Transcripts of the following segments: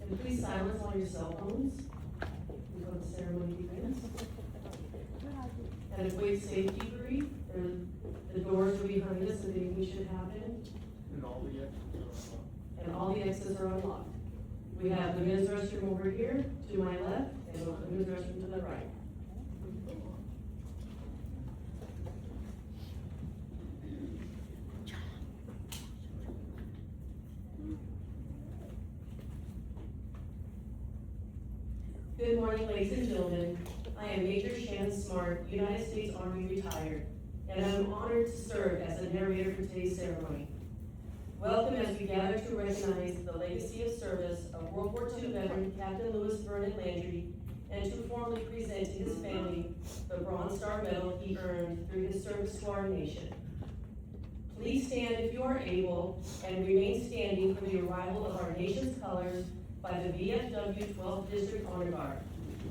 And please silence all your cell phones before the ceremony begins. And a quick safety brief. The doors are behind us and anything should happen. And all the exits are unlocked. We have the men's restroom over here to my left and the women's restroom to the right. Good morning, ladies and gentlemen. I am Major Shannon Smart, United States Army retired, and I'm honored to serve as the narrator for today's ceremony. Welcome as we gather to recognize the legacy of service of World War II veteran Captain Louis Vernon Landry, and to formally present to his family the Bronze Star Medal he earned through his service to our nation. Please stand if you are able, and remain standing for the arrival of our nation's colors by the VFW 12th District Honor Guard,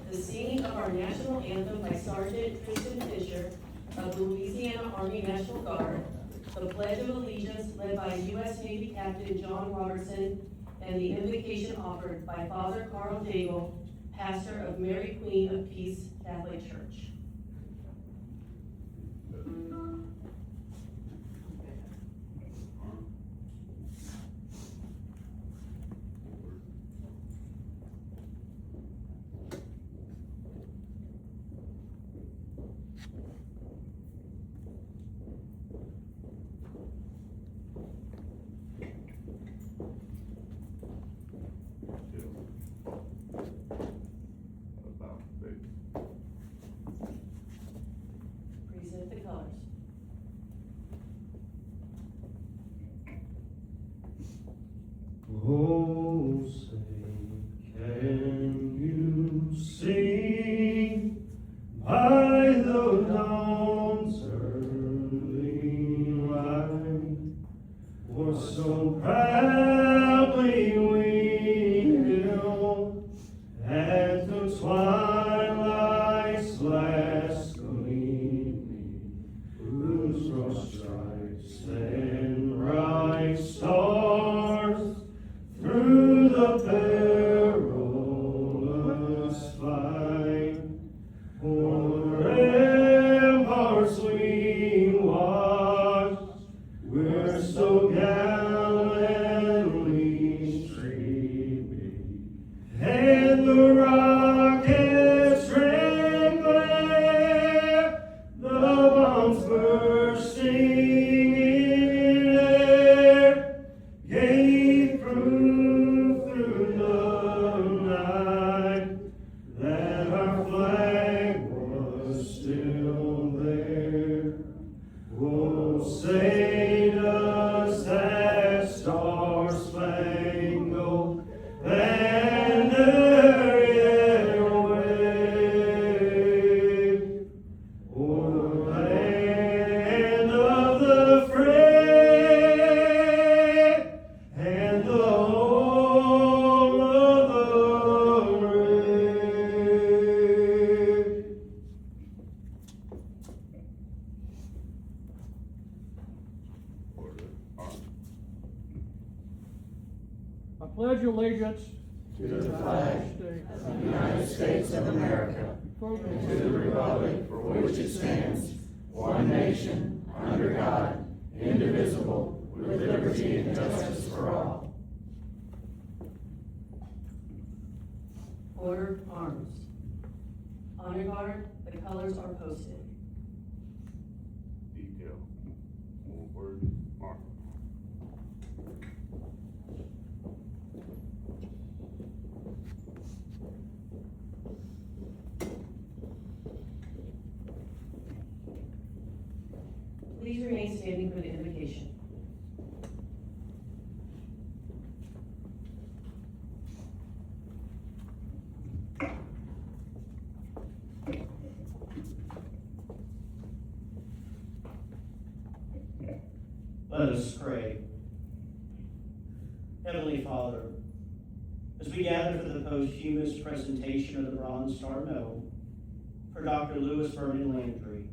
the singing of our national anthem by Sergeant Tristan Fisher of the Louisiana Army National Guard, the Pledge of Allegiance led by U.S. Navy Captain John Robertson, and the invocation offered by Father Carl Daigle, pastor of Mary Queen of Peace Catholic Church. Present the colors. Oh, say, can you see by the dawn's early light what so proudly we hailed at the twilight's last gleaming, whose broad stripes and bright stars through the perilous fight, o'er the ramparts we watched, we're so gallantly streaming, and the rockets rang glare, the bombs bursting in air, gave proof through the night that our flag was still there. Oh, say does that star-spangled banner yet wave o'er the land of the free and the home of the brave? I pledge allegiance to the flag of the United States of America, and to the republic for which it stands, one nation, under God, indivisible, with liberty and justice for all. Order arms. Honor Guard, the colors are posted. Detail. Forward, mark. Please remain standing for the invocation. Let us pray. Heavenly Father, as we gather for the posthumous presentation of the Bronze Star Medal for Dr. Louis Vernon Landry,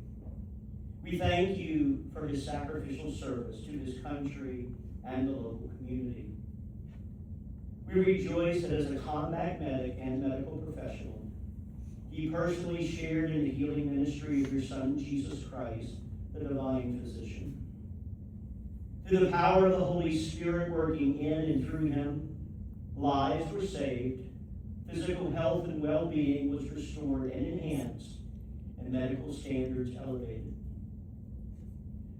we thank you for his sacrificial service to his country and the local community. We rejoice that as a combat medic and medical professional, he personally shared in the healing ministry of your Son, Jesus Christ, the divine physician. Through the power of the Holy Spirit working in and through him, lives were saved, physical health and well-being was restored and enhanced, and medical standards elevated.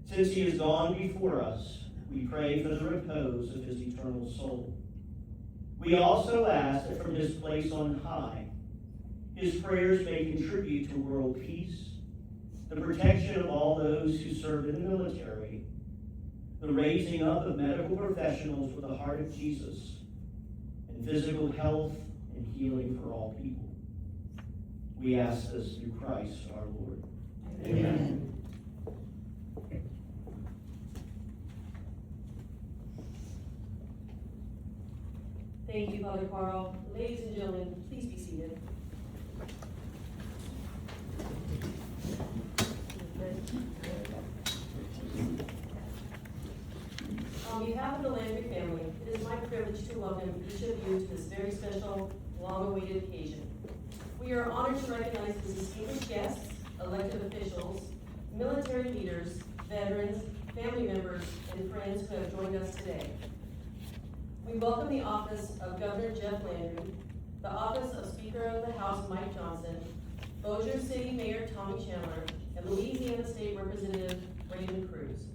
Since he has gone before us, we pray for the repose of his eternal soul. We also ask that from his place on high, his prayers may contribute to world peace, the protection of all those who serve in the military, the raising up of medical professionals with the heart of Jesus, and physical health and healing for all people. We ask this through Christ our Lord. Amen. Thank you, Father Carl. Ladies and gentlemen, please be seated. On behalf of the Landry family, it is my privilege to welcome each of you to this very special, long-awaited occasion. We are honored to recognize the distinguished guests, elected officials, military leaders, veterans, family members, and friends who have joined us today. We welcome the office of Governor Jeff Landry, the office of Speaker of the House Mike Johnson, Bossier City Mayor Tommy Chandler, and Louisiana State Representative Raymond Cruz.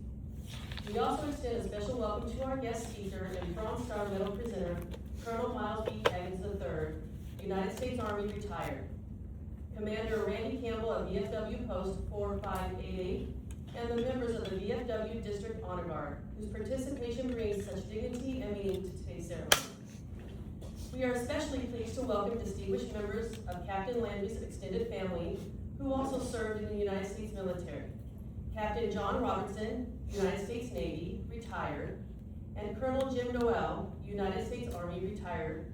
We also extend a special welcome to our guest speaker and Bronze Star Medal presenter, Colonel Miles B. Higgins III, United States Army retired, Commander Randy Campbell of VFW Post 4588, and the members of the VFW District Honor Guard, whose participation brings such dignity and meaning to today's ceremony. We are especially pleased to welcome distinguished members of Captain Landry's extended family, who also served in the United States military. Captain John Robertson, United States Navy, retired, and Colonel Jim Noel, United States Army, retired.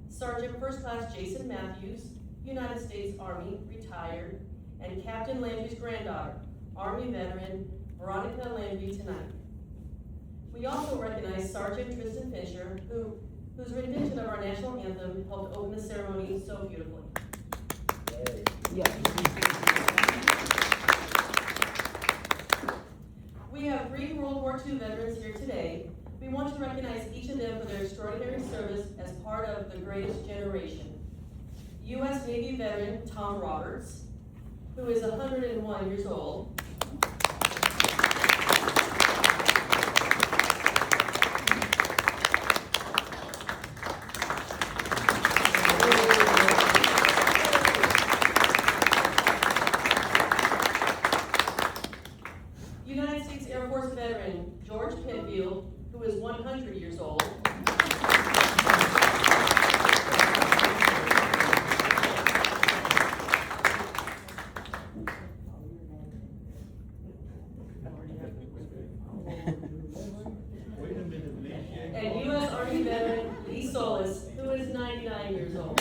Sergeant First Class Jason Matthews, United States Army, retired, and Captain Landry's granddaughter, Army veteran Veronica Landry, tonight. We also recognize Sergeant Tristan Fisher, whose rendition of our national anthem helped open the ceremony so beautifully. We have 3 World War II veterans here today. We want to recognize each of them for their extraordinary service as part of the greatest generation. U.S. Navy veteran Tom Roberts, who is 101 years old. United States Air Force veteran George Penfield, who is 100 years old. And U.S. Army veteran Lee Solis, who is 99 years old.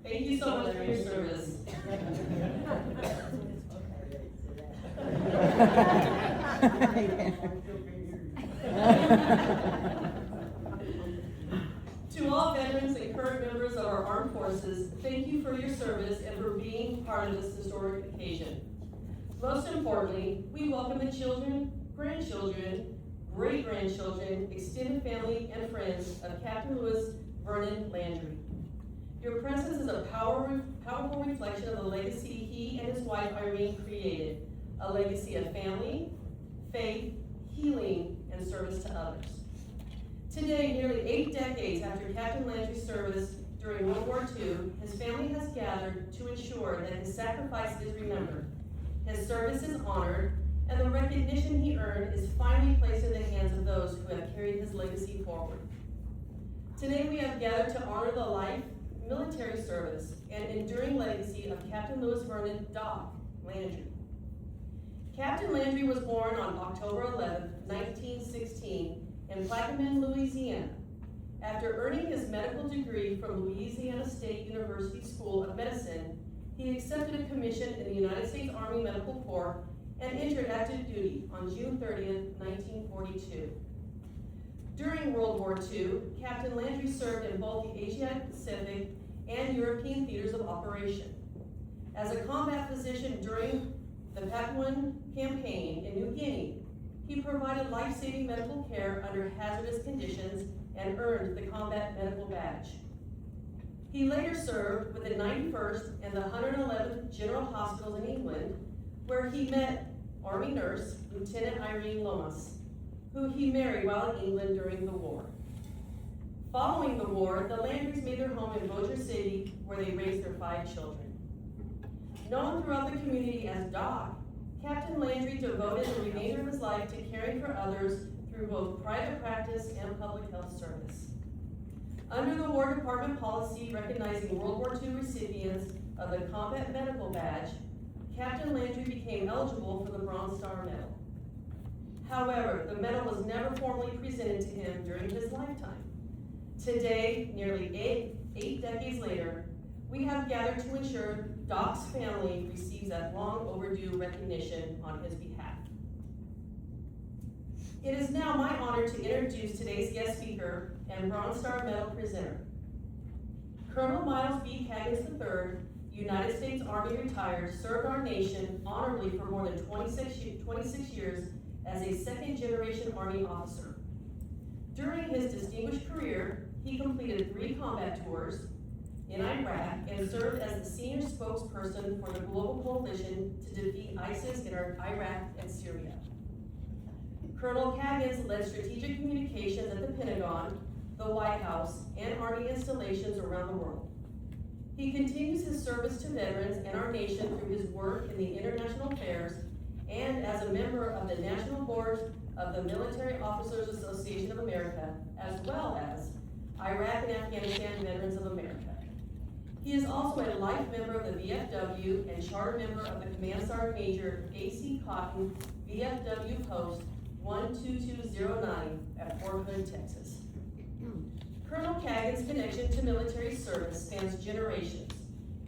Thank you so much for your service. To all veterans and current members of our armed forces, thank you for your service and for being part of this historic occasion. Most importantly, we welcome the children, grandchildren, great-grandchildren, extended family, and friends of Captain Louis Vernon Landry. Your presence is a powerful reflection of the legacy he and his wife Irene created, a legacy of family, faith, healing, and service to others. Today, nearly 8 decades after Captain Landry's service during World War II, his family has gathered to ensure that his sacrifice is remembered, his service is honored, and the recognition he earned is finally placed in the hands of those who have carried his legacy forward. Today, we have gathered to honor the life, military service, and enduring legacy of Captain Louis Vernon Doc Landry. Captain Landry was born on October 11, 1916, in Plaquemine, Louisiana. After earning his medical degree from Louisiana State University School of Medicine, he accepted a commission in the United States Army Medical Corps and entered active duty on June 30th, 1942. During World War II, Captain Landry served in both the Asiatic Pacific and European theaters of operation. As a combat physician during the Papuan campaign in New Guinea, he provided life-saving medical care under hazardous conditions and earned the Combat Medical Badge. He later served with the 91st and the 111th General Hospitals in England, where he met Army nurse Lieutenant Irene Lomas, who he married while in England during the war. Following the war, the Landrys made their home in Bossier City, where they raised their 5 children. Known throughout the community as Doc, Captain Landry devoted the remainder of his life to caring for others through both private practice and public health service. Under the War Department policy recognizing World War II recipients of the Combat Medical Badge, Captain Landry became eligible for the Bronze Star Medal. However, the medal was never formally presented to him during his lifetime. Today, nearly eight decades later, we have gathered to ensure Doc's family receives that long overdue recognition on his behalf. It is now my honor to introduce today's guest speaker and Bronze Star Medal presenter. Colonel Miles B. Caggins III, United States Army retired, served our nation honorably for more than 26 years as a second-generation Army officer. During his distinguished career, he completed 3 combat tours in Iraq and served as the senior spokesperson for the global coalition to defeat ISIS in Iraq and Syria. Colonel Caggins led strategic communications at the Pentagon, the White House, and Army installations around the world. He continues his service to veterans and our nation through his work in the international affairs and as a member of the National Board of the Military Officers Association of America, as well as Iraq and Afghanistan Veterans of America. He is also a life member of the VFW and charter member of the Command Sergeant Major A.C. Cotton VFW Post 12209 at Fort Hood, Texas. Colonel Caggins' connection to military service spans generations.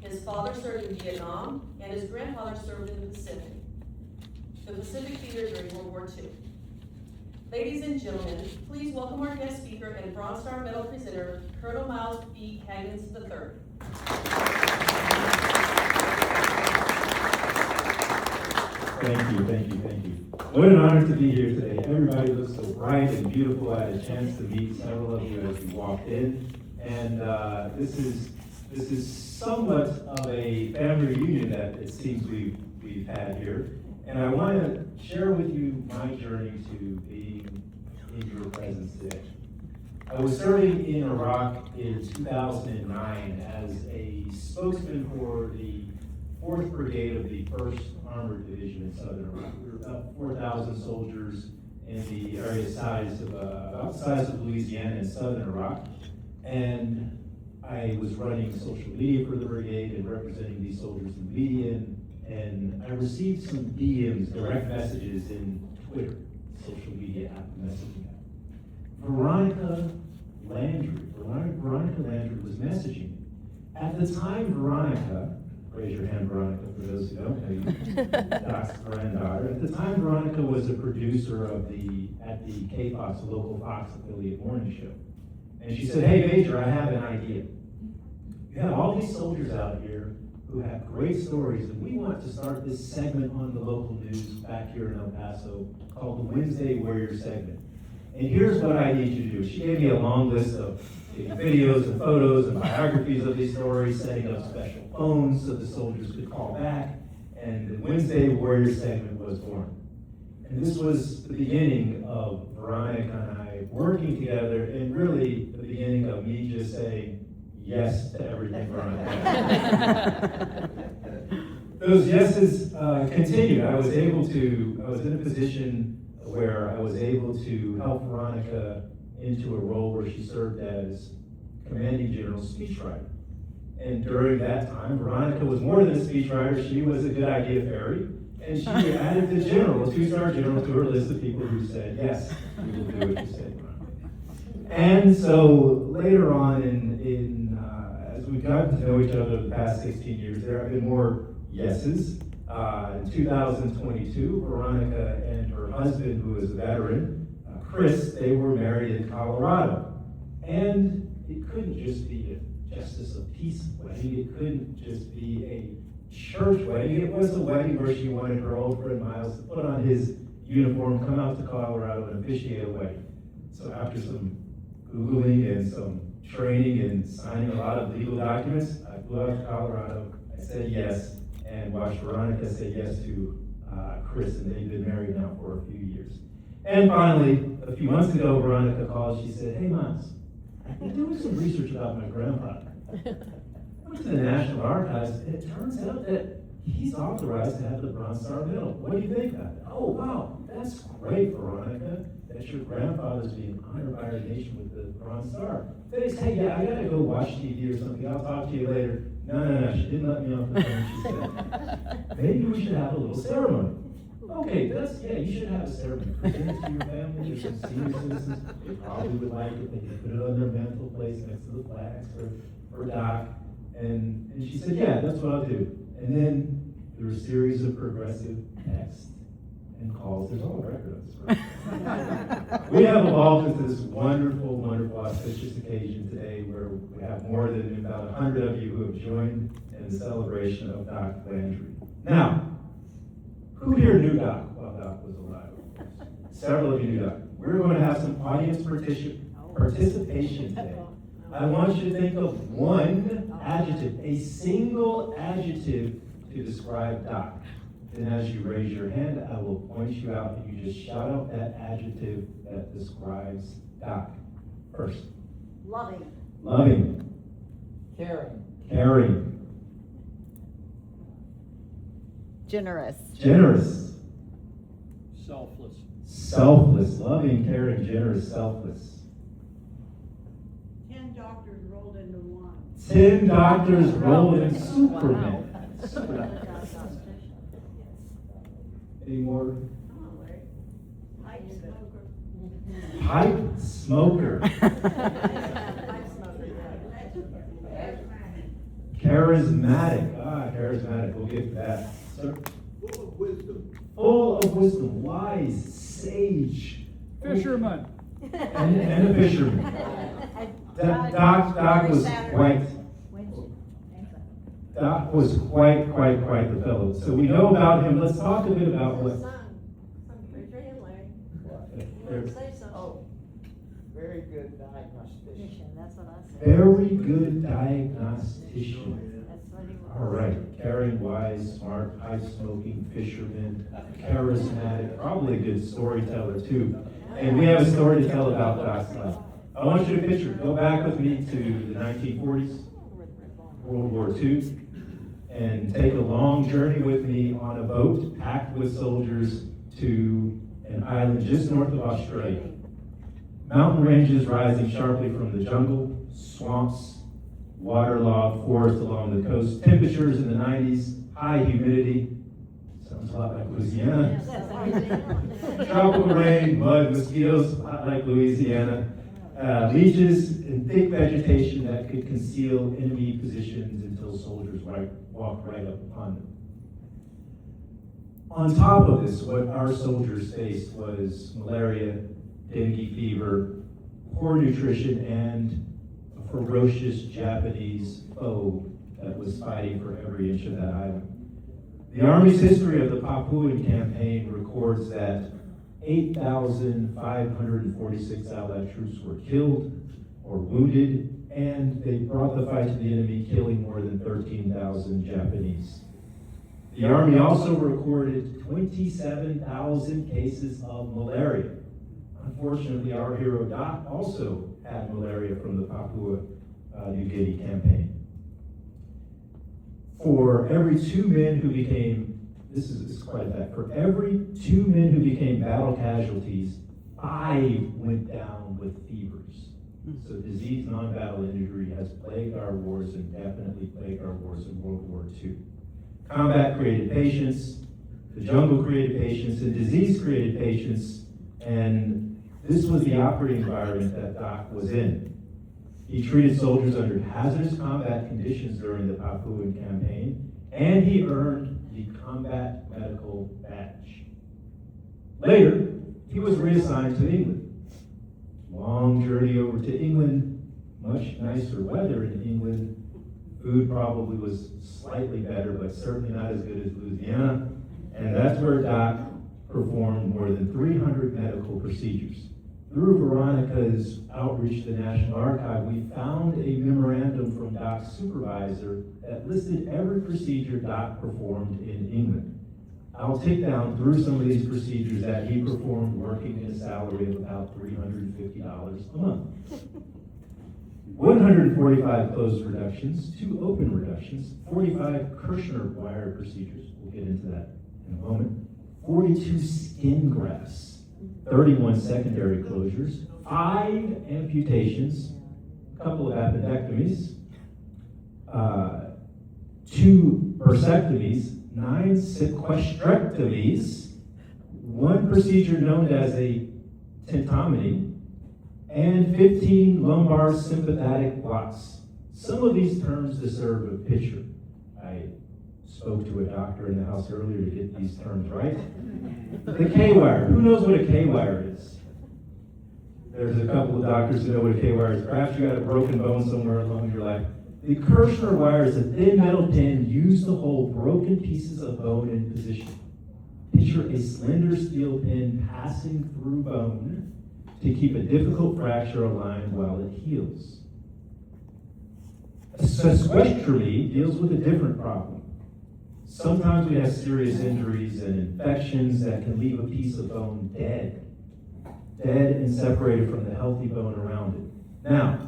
His father served in Vietnam, and his grandfather served in the Pacific theater during World War II. Ladies and gentlemen, please welcome our guest speaker and Bronze Star Medal presenter, Colonel Miles B. Caggins III. Thank you. What an honor to be here today. Everybody looks so bright and beautiful. I had a chance to meet several of you as you walked in, and this is somewhat of a family reunion that it seems we've had here. And I want to share with you my journey to being in your presence today. I was serving in Iraq in 2009 as a spokesman for the 4th Brigade of the 1st Armored Division in Southern Iraq. We were about 4,000 soldiers in the area about the size of Louisiana in Southern Iraq. And I was running social media for the brigade and representing these soldiers in the media. And I received some DMs, direct messages in Twitter, social media app messaging app. Veronica Landry was messaging me. At the time, Veronica, raise your hand, Veronica, for those who don't know you, Doc's granddaughter. At the time, Veronica was a producer at the KFOX, the local Fox affiliate morning show. And she said, "Hey, Major, I have an idea. You have all these soldiers out here who have great stories, and we want to start this segment on the local news back here in El Paso called the Wednesday Warrior segment. And here's what I need you to do." She gave me a long list of videos and photos and biographies of these stories, setting up special phones so the soldiers could call back, and the Wednesday Warrior segment was born. And this was the beginning of Veronica and I working together, and really the beginning of me just saying yes to everything Veronica had. Those yeses continued. I was in a position where I was able to help Veronica into a role where she served as commanding general speechwriter. And during that time, Veronica was more than a speechwriter. She was a good idea fairy. And she added the general, a 2-star general, to her list of people who said, "Yes, we will do what you say, Veronica." And so later on, as we've gotten to know each other the past 16 years, there have been more yeses. In 2022, Veronica and her husband, who is a veteran, Chris, they were married in Colorado. And it couldn't just be a justice of peace wedding. It couldn't just be a church wedding. It was a wedding where she wanted her old friend Miles to put on his uniform, come out to Colorado and officiate a wedding. So after some Googling and some training and signing a lot of legal documents, I flew out to Colorado. I said yes, and watched Veronica say yes to Chris, and they've been married now for a few years. And finally, a few months ago, Veronica called. She said, "Hey, Miles, I've been doing some research about my grandfather. I went to the National Archives, and it turns out that he's authorized to have the Bronze Star Medal. What do you think of it?" "Oh, wow, that's great, Veronica, that your grandfather's being honored by our nation with the Bronze Star. Thanks, hey, yeah, I gotta go watch TV or something. I'll talk to you later." No, she didn't let me off the phone. She said, "Maybe we should have a little ceremony." "Okay, you should have a ceremony. Present it to your family, or some senior citizens. They probably would like it. They could put it on their mantle place next to the flags for Doc." And she said, "Yeah, that's what I'll do." And then there were a series of progressive texts and calls. There's all a record of this, right? We have evolved into this wonderful, wonderful, auspicious occasion today where we have more than about 100 of you who have joined in the celebration of Doc Landry. Now, who here knew Doc while Doc was alive? Several of you knew Doc. We're going to have some audience participation today. I want you to think of one adjective, a single adjective to describe Doc. Then as you raise your hand, I will point you out and you just shout out that adjective that describes Doc. First. Loving. Loving. Caring. Caring. Generous. Generous. Selfless. Selfless. Loving, caring, generous, selfless. 10 doctors rolled into one. 10 doctors rolled in Superman. Superman. Any more? Come on, Larry. Pipe smoker. Pipe smoker. Pipe smoker, yeah. Charismatic. Charismatic. We'll get to that. Sir? Full of wisdom. Full of wisdom. Wise. Sage. Fisherman. And a fisherman. Doc was quite. Doc was quite the fellow. So we know about him. Let's talk a bit about what. Raise your hand, Larry. You There- want to say something? Oh, Very good diagnostician. that's what I said. Very good diagnostician. That's what he was. All right, caring, wise, smart, high-smoking, fisherman, charismatic, probably a good storyteller too. And we have a story to tell about Doc's life. I want you to picture, go back with me to the 1940s, World War II, and take a long journey with me on a boat packed with soldiers to an island just north of Australia. Mountain ranges rising sharply from the jungle, swamps, waterlogged forest along the coast, temperatures in the 90s, high humidity, sounds a lot like Louisiana, tropical rain, mud, mosquitoes, a lot like Louisiana, leeches and thick vegetation that could conceal enemy positions until soldiers walked right up upon them. On top of this, what our soldiers faced was malaria, dengue fever, poor nutrition, and a ferocious Japanese foe that was fighting for every inch of that island. The Army's history of the Papuan campaign records that 8,546 Allied troops were killed or wounded, and they brought the fight to the enemy, killing more than 13,000 Japanese. The Army also recorded 27,000 cases of malaria. Unfortunately, our hero Doc also had malaria from the Papua New Guinea campaign. For every 2 men who became, this is quite a fact, for every 2 men who became battle casualties, 5 went down with fevers. So disease, non-battle injury has plagued our wars and definitely plagued our wars in World War II. Combat created patience, the jungle created patience, and disease created patience, and this was the operating environment that Doc was in. He treated soldiers under hazardous combat conditions during the Papuan campaign, and he earned the Combat Medical Badge. Later, he was reassigned to England. Long journey over to England, much nicer weather in England. Food probably was slightly better, but certainly not as good as Louisiana. And that's where Doc performed more than 300 medical procedures. Through Veronica's outreach to the National Archive, we found a memorandum from Doc's supervisor that listed every procedure Doc performed in England. I'll take down through some of these procedures that he performed working at a salary of about $350 a month. 145 closed reductions, 2 open reductions, 45 Kirshner wire procedures, we'll get into that in a moment, 42 skin grafts, 31 secondary closures, 5 amputations, a couple of appendectomies, 2 bursectomies, 9 sequestrectomies, 1 procedure known as a tentotomy, and 15 lumbar sympathetic blocks. Some of these terms deserve a picture. I spoke to a doctor in the house earlier to get these terms right. The K-wire. Who knows what a K-wire is? There's a couple of doctors who know what a K-wire is. Perhaps you got a broken bone somewhere along your life. The Kirshner wire is a thin metal pin used to hold broken pieces of bone in position. Picture a slender steel pin passing through bone to keep a difficult fracture aligned while it heals. A sequestrectomy deals with a different problem. Sometimes we have serious injuries and infections that can leave a piece of bone dead and separated from the healthy bone around it. Now,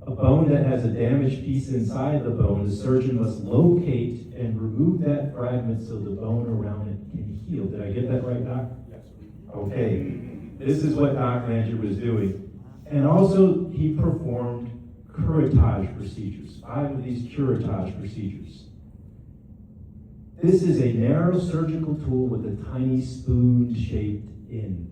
a bone that has a damaged piece inside the bone, the surgeon must locate and remove that fragment so the bone around it can heal. Did I get that right, Doc? Yes, sir. Okay. This is what Doc Landry was doing. And also, he performed curettage procedures, 5 of these curettage procedures. This is a narrow surgical tool with a tiny spoon-shaped end.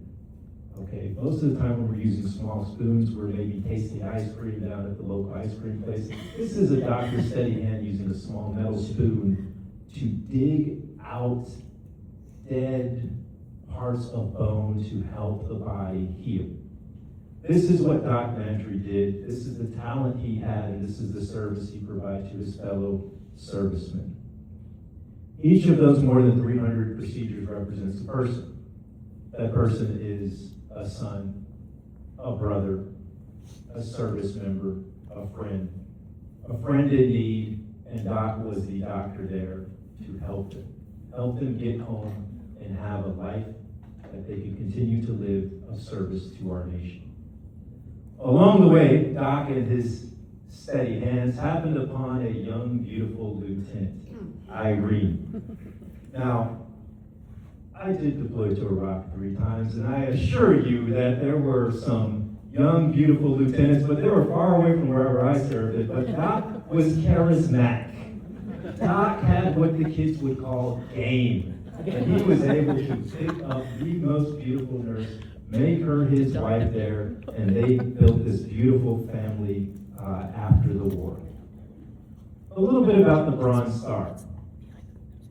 Okay, most of the time when we're using small spoons, we're maybe tasting ice cream down at the local ice cream place. This is a doctor's steady hand using a small metal spoon to dig out dead parts of bone to help the body heal. This is what Doc Landry did. This is the talent he had, and this is the service he provided to his fellow servicemen. Each of those more than 300 procedures represents a person. That person is a son, a brother, a service member, a friend in need, and Doc was the doctor there to help them get home and have a life that they can continue to live of service to our nation. Along the way, Doc and his steady hands happened upon a young, beautiful lieutenant, Irene. Now, I did deploy to Iraq 3 times, and I assure you that there were some young, beautiful lieutenants, but they were far away from wherever I served. But Doc was charismatic. Doc had what the kids would call game. And he was able to pick up the most beautiful nurse, make her his wife there, and they built this beautiful family after the war. A little bit about the Bronze Star.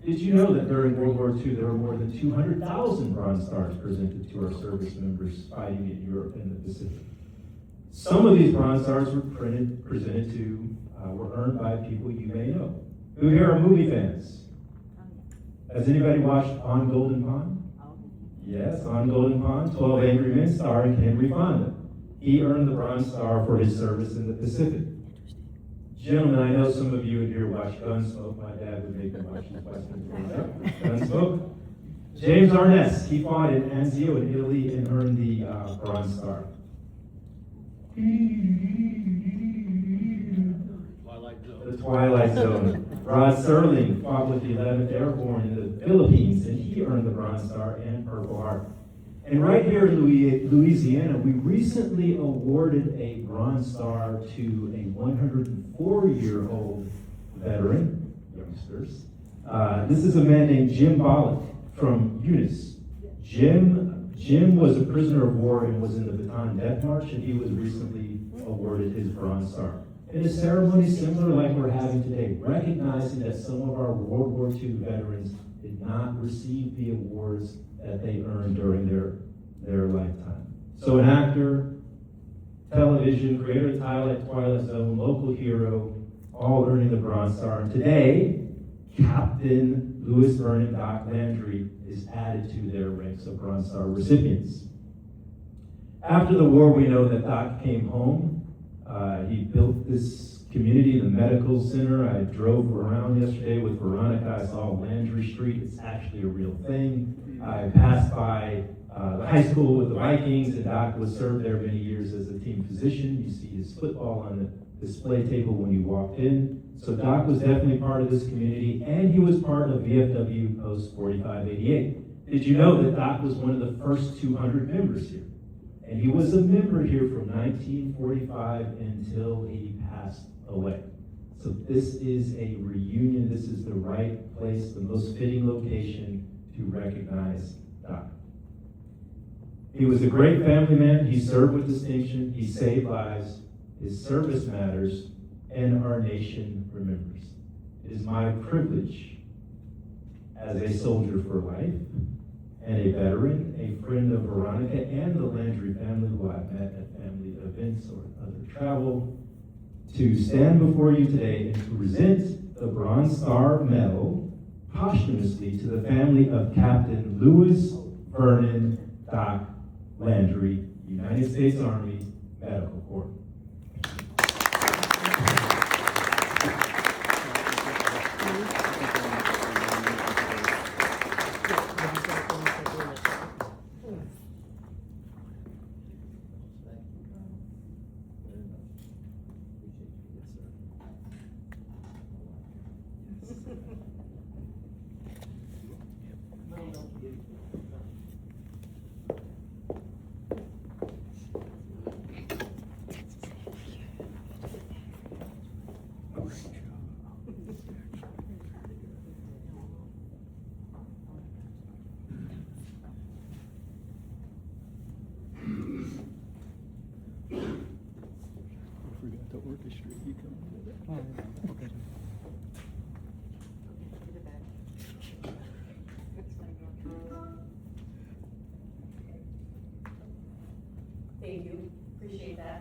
Did you know that during World War II there were more than 200,000 Bronze Stars presented to our service members fighting in Europe and the Pacific? Some of these Bronze Stars were were earned by people you may know. Who here are movie fans? Has anybody watched On Golden Pond? Yes, On Golden Pond, 12 Angry Men starring Henry Fonda. He earned the Bronze Star for his service in the Pacific. Gentlemen, I know some of you in here watch Gunsmoke. My dad would make me watch these Westerns growing up. Gunsmoke. James Arness, he fought in Anzio in Italy and earned the Bronze Star. The Twilight Zone. Rod Serling fought with the 11th Airborne in the Philippines, and he earned the Bronze Star and Purple Heart. And right here in Louisiana, we recently awarded a Bronze Star to a 104-year-old veteran, youngsters. This is a man named Jim Bollock from Eunice. Jim was a prisoner of war and was in the Bataan Death March, and he was recently awarded his Bronze Star. in a ceremony similar like we're having today, recognizing that some of our World War II veterans did not receive the awards that they earned during their lifetime. So an actor, television, creator of Twilight Zone, local hero, all earning the Bronze Star. And today, Captain Louis Vernon Doc Landry is added to their ranks of Bronze Star recipients. After the war, we know that Doc came home. He built this community, the medical center. I drove around yesterday with Veronica. I saw Landry Street. It's actually a real thing. I passed by the high school with the Vikings, and Doc was served there many years as a team physician. You see his football on the display table when you walked in. So Doc was definitely part of this community, and he was part of VFW Post 4588. Did you know that Doc was one of the first 200 members here? And he was a member here from 1945 until he passed away. So this is a reunion. This is the right place, the most fitting location to recognize Doc. He was a great family man. He served with distinction. He saved lives. His service matters, and our nation remembers. It is my privilege as a soldier for life, and a veteran, a friend of Veronica and the Landry family who I've met at family events or other travel, to stand before you today and to present the Bronze Star Medal posthumously to the family of Captain Louis Vernon Doc Landry, United States Army Medical Corps. Forgot to orchestrate you coming with it. Okay. Thank you, appreciate that.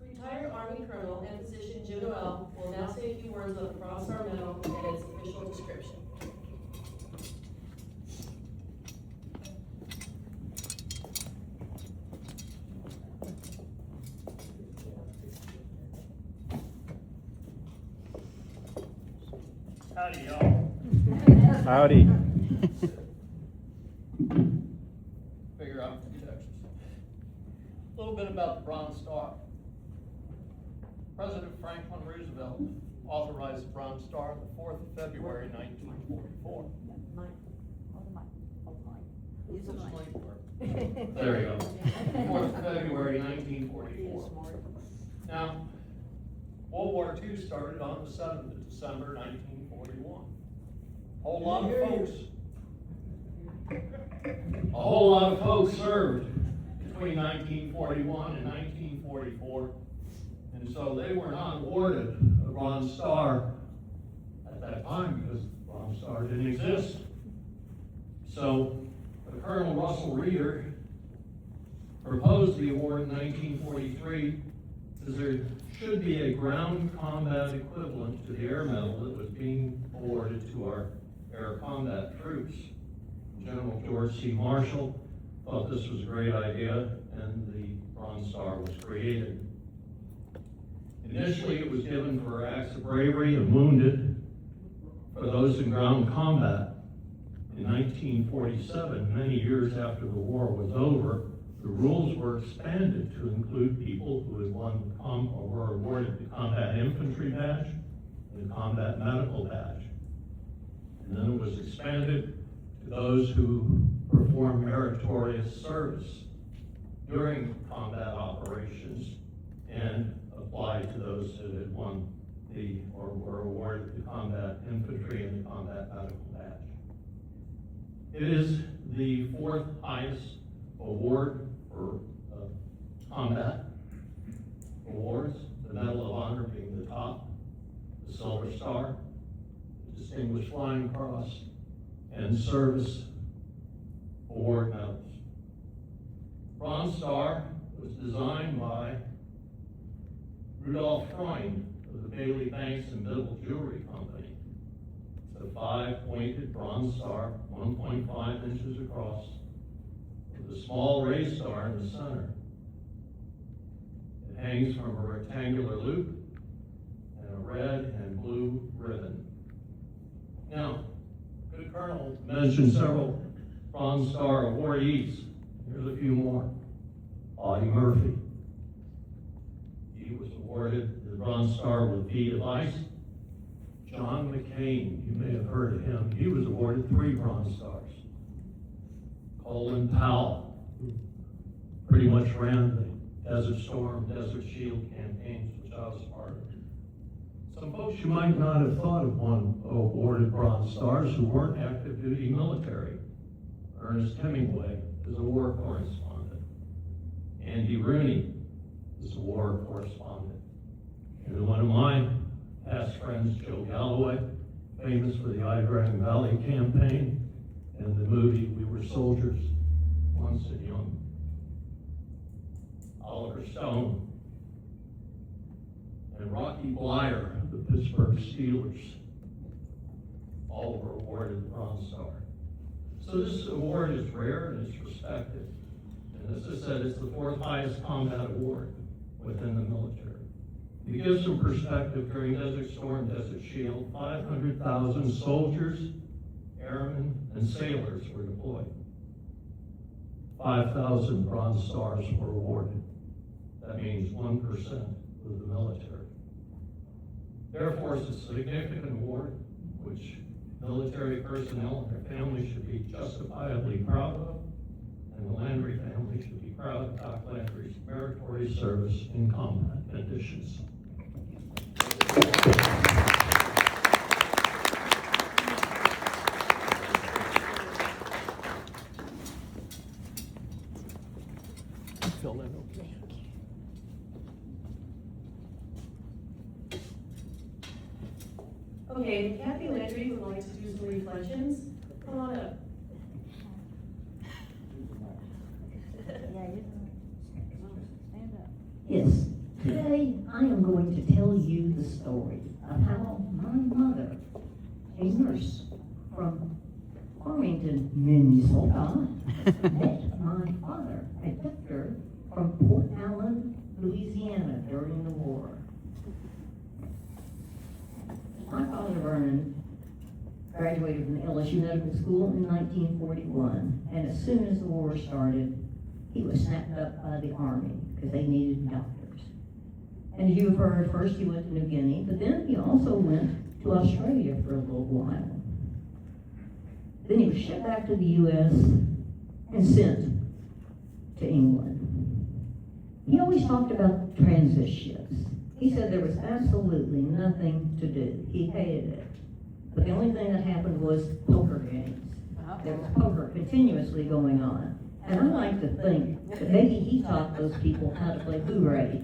Retired Army Colonel and physician Jim Noel will now say a few words on the Bronze Star Medal and its official description. Howdy, y'all. Howdy. Figure out introductions. A little bit about the Bronze Star. President Franklin Roosevelt authorized the Bronze Star on the 4th of February, 1944. There you go. 4th of February, 1944. Now, World War II started on the 7th of December, 1941. A whole lot of folks served between 1941 and 1944, and so they were not awarded a Bronze Star at that time because the Bronze Star didn't exist. So Colonel Russell Reeder proposed the award in 1943 because there should be a ground combat equivalent to the Air Medal that was being awarded to our air combat troops. General George C. Marshall thought this was a great idea, and the Bronze Star was created. Initially, it was given for acts of bravery and wounded for those in ground combat. In 1947, many years after the war was over, the rules were expanded to include people who had won or were awarded the Combat Infantry Badge and the Combat Medical Badge. And then it was expanded to those who performed meritorious service during combat operations and applied to those that had won were awarded the Combat Infantry and the Combat Medical Badge. It is the fourth highest award for combat awards, the Medal of Honor being the top, the Silver Star, the Distinguished Flying Cross, and Service Award medals. Bronze Star was designed by Rudolph Freund of the Bailey Banks and Biddle Jewelry Company. It's a 5-pointed bronze star, 1.5 inches across, with a small raised star in the center. It hangs from a rectangular loop and a red and blue ribbon. Now, Good Colonel mentioned several Bronze Star awardees. Here's a few more. Audie Murphy. He was awarded the Bronze Star with V device. John McCain, you may have heard of him. He was awarded 3 Bronze Stars. Colin Powell, who pretty much ran the Desert Storm, Desert Shield campaigns, which I was part of. Some folks you might not have thought of one awarded Bronze Stars who weren't active duty military. Ernest Hemingway is a war correspondent. Andy Rooney is a war correspondent. And one of my past friends, Joe Galloway, famous for the Idrang Valley campaign and the movie We Were Soldiers Once and Young. Oliver Stone and Rocky Blyer of the Pittsburgh Steelers all were awarded the Bronze Star. So this award is rare and it's respected. And as I said, it's the 4th highest combat award within the military. To give some perspective, during Desert Storm, Desert Shield, 500,000 soldiers, airmen, and sailors were deployed. 5,000 Bronze Stars were awarded. That means 1% of the military. Therefore, it's a significant award, which military personnel and their families should be justifiably proud of, and the Landry family should be proud of Doc Landry's meritorious service in combat conditions. Fill that okay. Okay, Kathy Landry would like to do some reflections. Come on up. Yes, today I am going to tell you the story of how my mother, a nurse from Farmington, Minnesota, met my father, a doctor from Port Allen, Louisiana during the war. My father, Vernon, graduated from LSU Medical School in 1941, and as soon as the war started, he was snapped up by the Army because they needed doctors. And as you've heard, first he went to New Guinea, but then he also went to Australia for a little while. Then he was shipped back to the U.S. and sent to England. He always talked about transit ships. He said there was absolutely nothing to do. He hated it. But the only thing that happened was poker games. There was poker continuously going on. And I like to think that maybe he taught those people how to play hooray,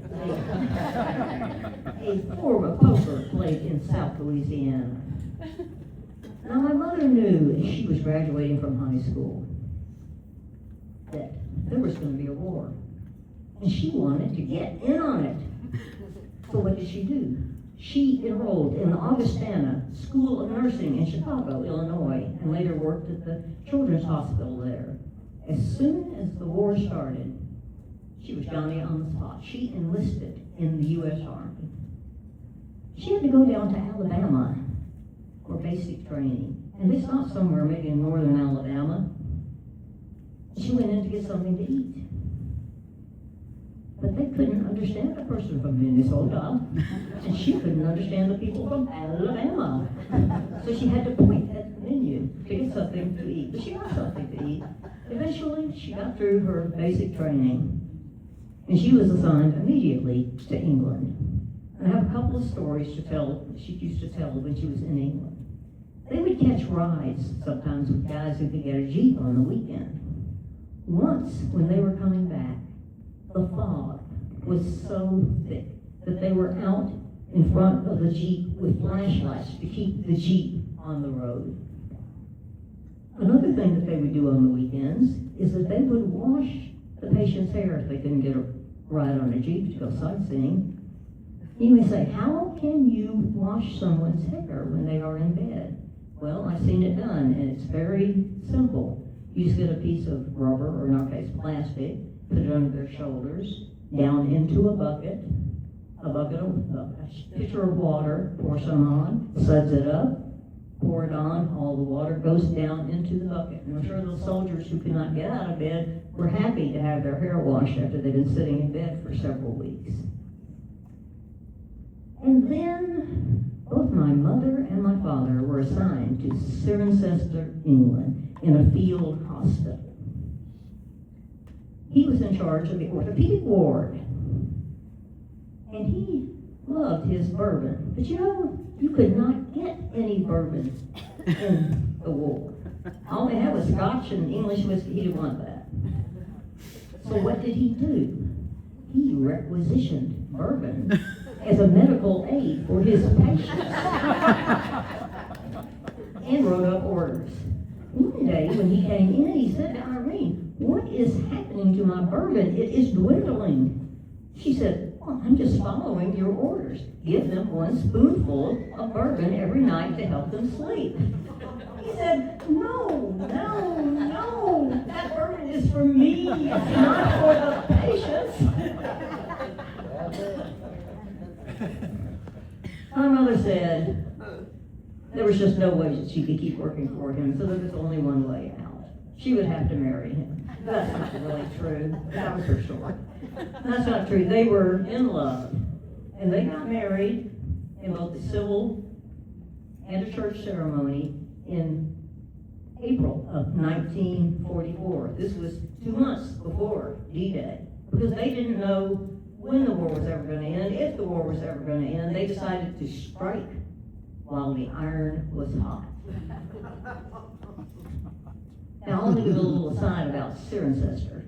a form of poker played in South Louisiana. Now my mother knew as she was graduating from high school that there was going to be a war. And she wanted to get in on it. So what did she do? She enrolled in the Augustana School of Nursing in Chicago, Illinois, and later worked at the Children's Hospital there. As soon as the war started, she was Johnny on the spot. She enlisted in the U.S. Army. She had to go down to Alabama for basic training. And it's not somewhere maybe in northern Alabama. She went in to get something to eat. But they couldn't understand the person from Minnesota, and she couldn't understand the people from Alabama. So she had to point at the menu to get something to eat. But she got something to eat. Eventually, she got through her basic training, and she was assigned immediately to England. And I have a couple of stories to tell that she used to tell when she was in England. They would catch rides sometimes with guys who could get a Jeep on the weekend. Once, when they were coming back, the fog was so thick that they were out in front of the Jeep with flashlights to keep the Jeep on the road. Another thing that they would do on the weekends is that they would wash the patient's hair if they couldn't get a ride on a Jeep to go sightseeing. You may say, how can you wash someone's hair when they are in bed? Well, I've seen it done, and it's very simple. You just get a piece of rubber, or in our case, plastic, put it under their shoulders, down into a bucket of a pitcher of water, pour some on, suds it up, pour it on, all the water goes down into the bucket. And I'm sure those soldiers who could not get out of bed were happy to have their hair washed after they'd been sitting in bed for several weeks. And then both my mother and my father were assigned to Cirencester, England, in a field hospital. He was in charge of the orthopedic ward. And he loved his bourbon. But you know, you could not get any bourbon in the ward. All they had was Scotch and English whiskey. He didn't want that. So what did he do? He requisitioned bourbon as a medical aid for his patients and wrote up orders. One day when he came in, he said to Irene, "What is happening to my bourbon? It is dwindling." She said, "Well, I'm just following your orders. Give them 1 spoonful of bourbon every night to help them sleep." He said, no, that bourbon is for me, it's not for the patients. My mother said there was just no way that she could keep working for him, so there was only one way out. She would have to marry him. That's not really true. That was her story. That's not true. They were in love, and they got married in both a civil and a church ceremony in April of 1944. This was 2 months before D-Day, because they didn't know when the war was ever going to end, if the war was ever going to end. They decided to strike while the iron was hot. Now, I'll give a little aside about Cirencester.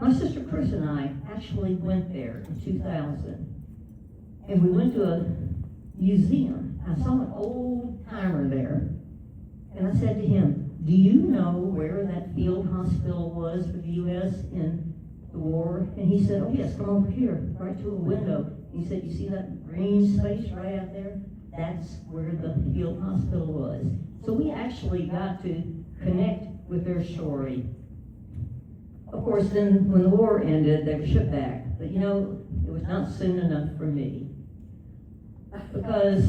My sister Chris and I actually went there in 2000, and we went to a museum. I saw an old timer there, and I said to him, "Do you know where that field hospital was for the U.S. in the war?" And he said, "Oh yes, come over here, right to a window." He said, "You see that green space right out there? That's where the field hospital was." So we actually got to connect with their story. Of course, then when the war ended, they were shipped back. But you know, it was not soon enough for me, because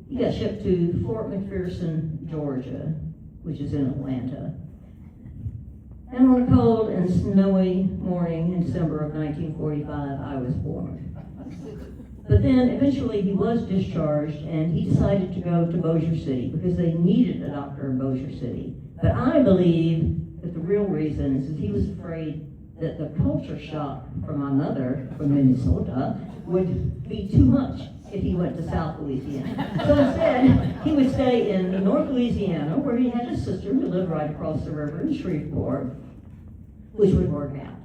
he got shipped to Fort McPherson, Georgia, which is in Atlanta. And on a cold and snowy morning in December of 1945, I was born. But then eventually he was discharged, and he decided to go to Bossier City because they needed a doctor in Bossier City. But I believe that the real reason is that he was afraid that the culture shock from my mother from Minnesota would be too much if he went to South Louisiana. So instead, he would stay in North Louisiana, where he had a sister who lived right across the river in Shreveport, which would work out.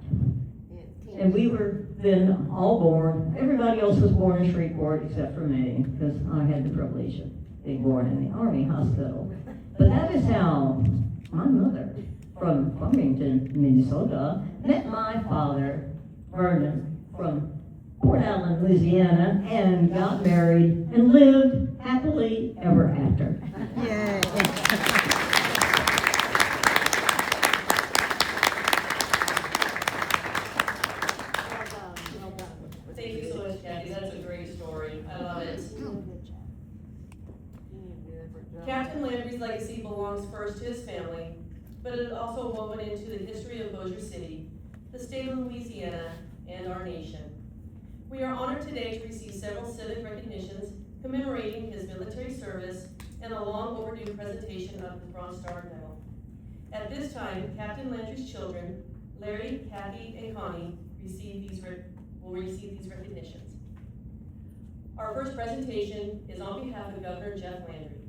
And we were then all born, everybody else was born in Shreveport except for me, because I had the privilege of being born in the Army hospital. But that is how my mother, from Farmington, Minnesota, met my father, Vernon, from Port Allen, Louisiana, and got married and lived happily ever after. Yay. Well done. Thank you so much, Kathy. That's a great story. I love it. Captain Landry's legacy belongs first to his family, but it is also woven into the history of Bossier City, the state of Louisiana, and our nation. We are honored today to receive several civic recognitions commemorating his military service and a long overdue presentation of the Bronze Star Medal. At this time, Captain Landry's children, Larry, Kathy, and Connie, will receive these recognitions. Our first presentation is on behalf of Governor Jeff Landry.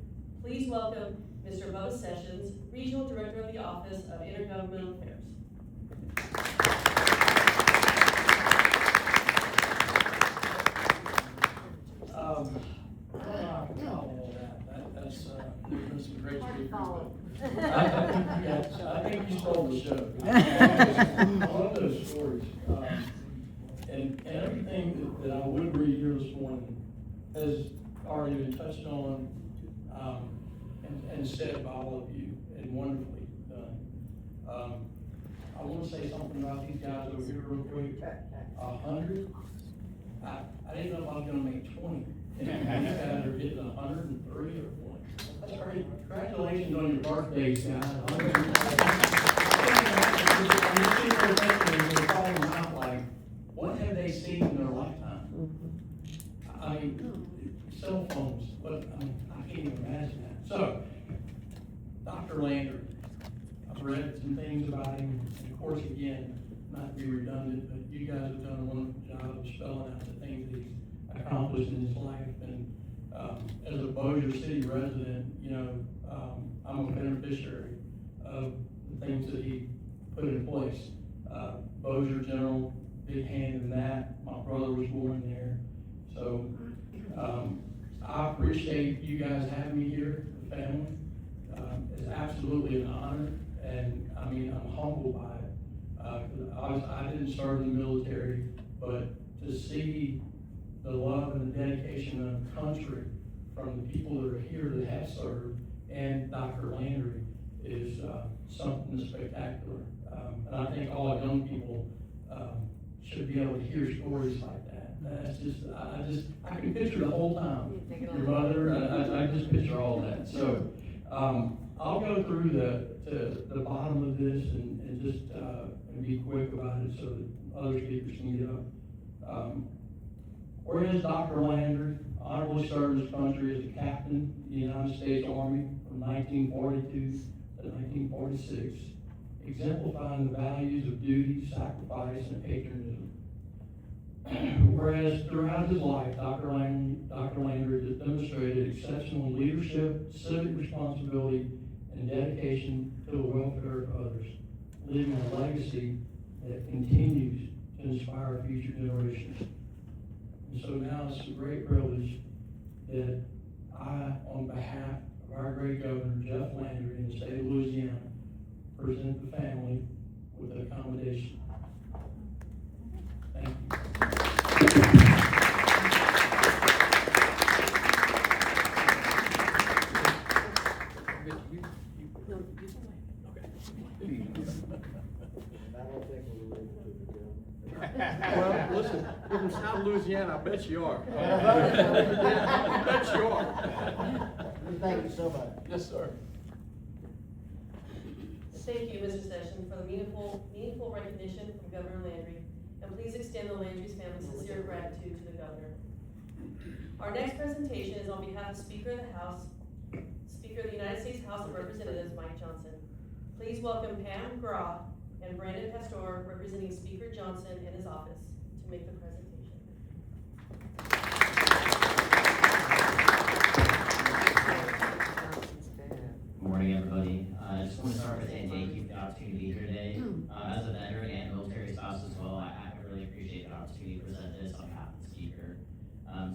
Please welcome Mr. Bubba Sessions, Regional Director of the Office of Intergovernmental Affairs. There's been some great speakers. I think you stole the show. I love those stories. And everything that I would read here this morning has already been touched on and said by all of you, and wonderfully done. I want to say something about these guys over here real quick. 100. I didn't know if I was going to make 20. And these guys are getting 103 or 20. That's great. Congratulations on your birthdays, guys. I'm just sitting there thinking, they're calling them out like, what have they seen in their lifetime? I mean, cell phones, I can't even imagine that. So, Dr. Landry, I've read some things about him, and of course, again, not to be redundant, but you guys have done a wonderful job of spelling out the things that he's accomplished in his life. And as a Bossier City resident, you know, I'm a beneficiary of the things that he put in place. Bossier General, big hand in that. My brother was born there. So I appreciate you guys having me here, the family. It's absolutely an honor, and I mean, I'm humbled by it. I didn't serve in the military, but to see the love and the dedication of the country from the people that are here that have served and Dr. Landry is something spectacular. And I think all young people should be able to hear stories like that. That's just, I can picture the whole time. Your mother, I just picture all that. So I'll go through the bottom of this and just and be quick about it so that other speakers can get up. Whereas Dr. Landry honorably served his country as a captain in the United States Army from 1942 to 1946, exemplifying the values of duty, sacrifice, and patriotism. Whereas throughout his life, Dr. Landry has demonstrated exceptional leadership, civic responsibility, and dedication to the welfare of others, leaving a legacy that continues to inspire future generations. And so now it's a great privilege that I, on behalf of our great Governor, Jeff Landry, in the state of Louisiana, present the family with an accommodation. Thank you. Well, listen, if it's not Louisiana, I bet you are. I bet you are. Thank you so much. Yes, sir. Thank you, Mr. Sessions, for the meaningful recognition from Governor Landry, and please extend the Landry's family sincere gratitude to the Governor. Our next presentation is on behalf of Speaker of the United States House of Representatives, Mike Johnson. Please welcome Pam Groff and Brandon Pastor, representing Speaker Johnson in his office, to make the presentation. Good morning, everybody. I just want to start by saying thank you for the opportunity to be here today. As a veteran and military spouse as well, I really appreciate the opportunity to present this on behalf of the Speaker.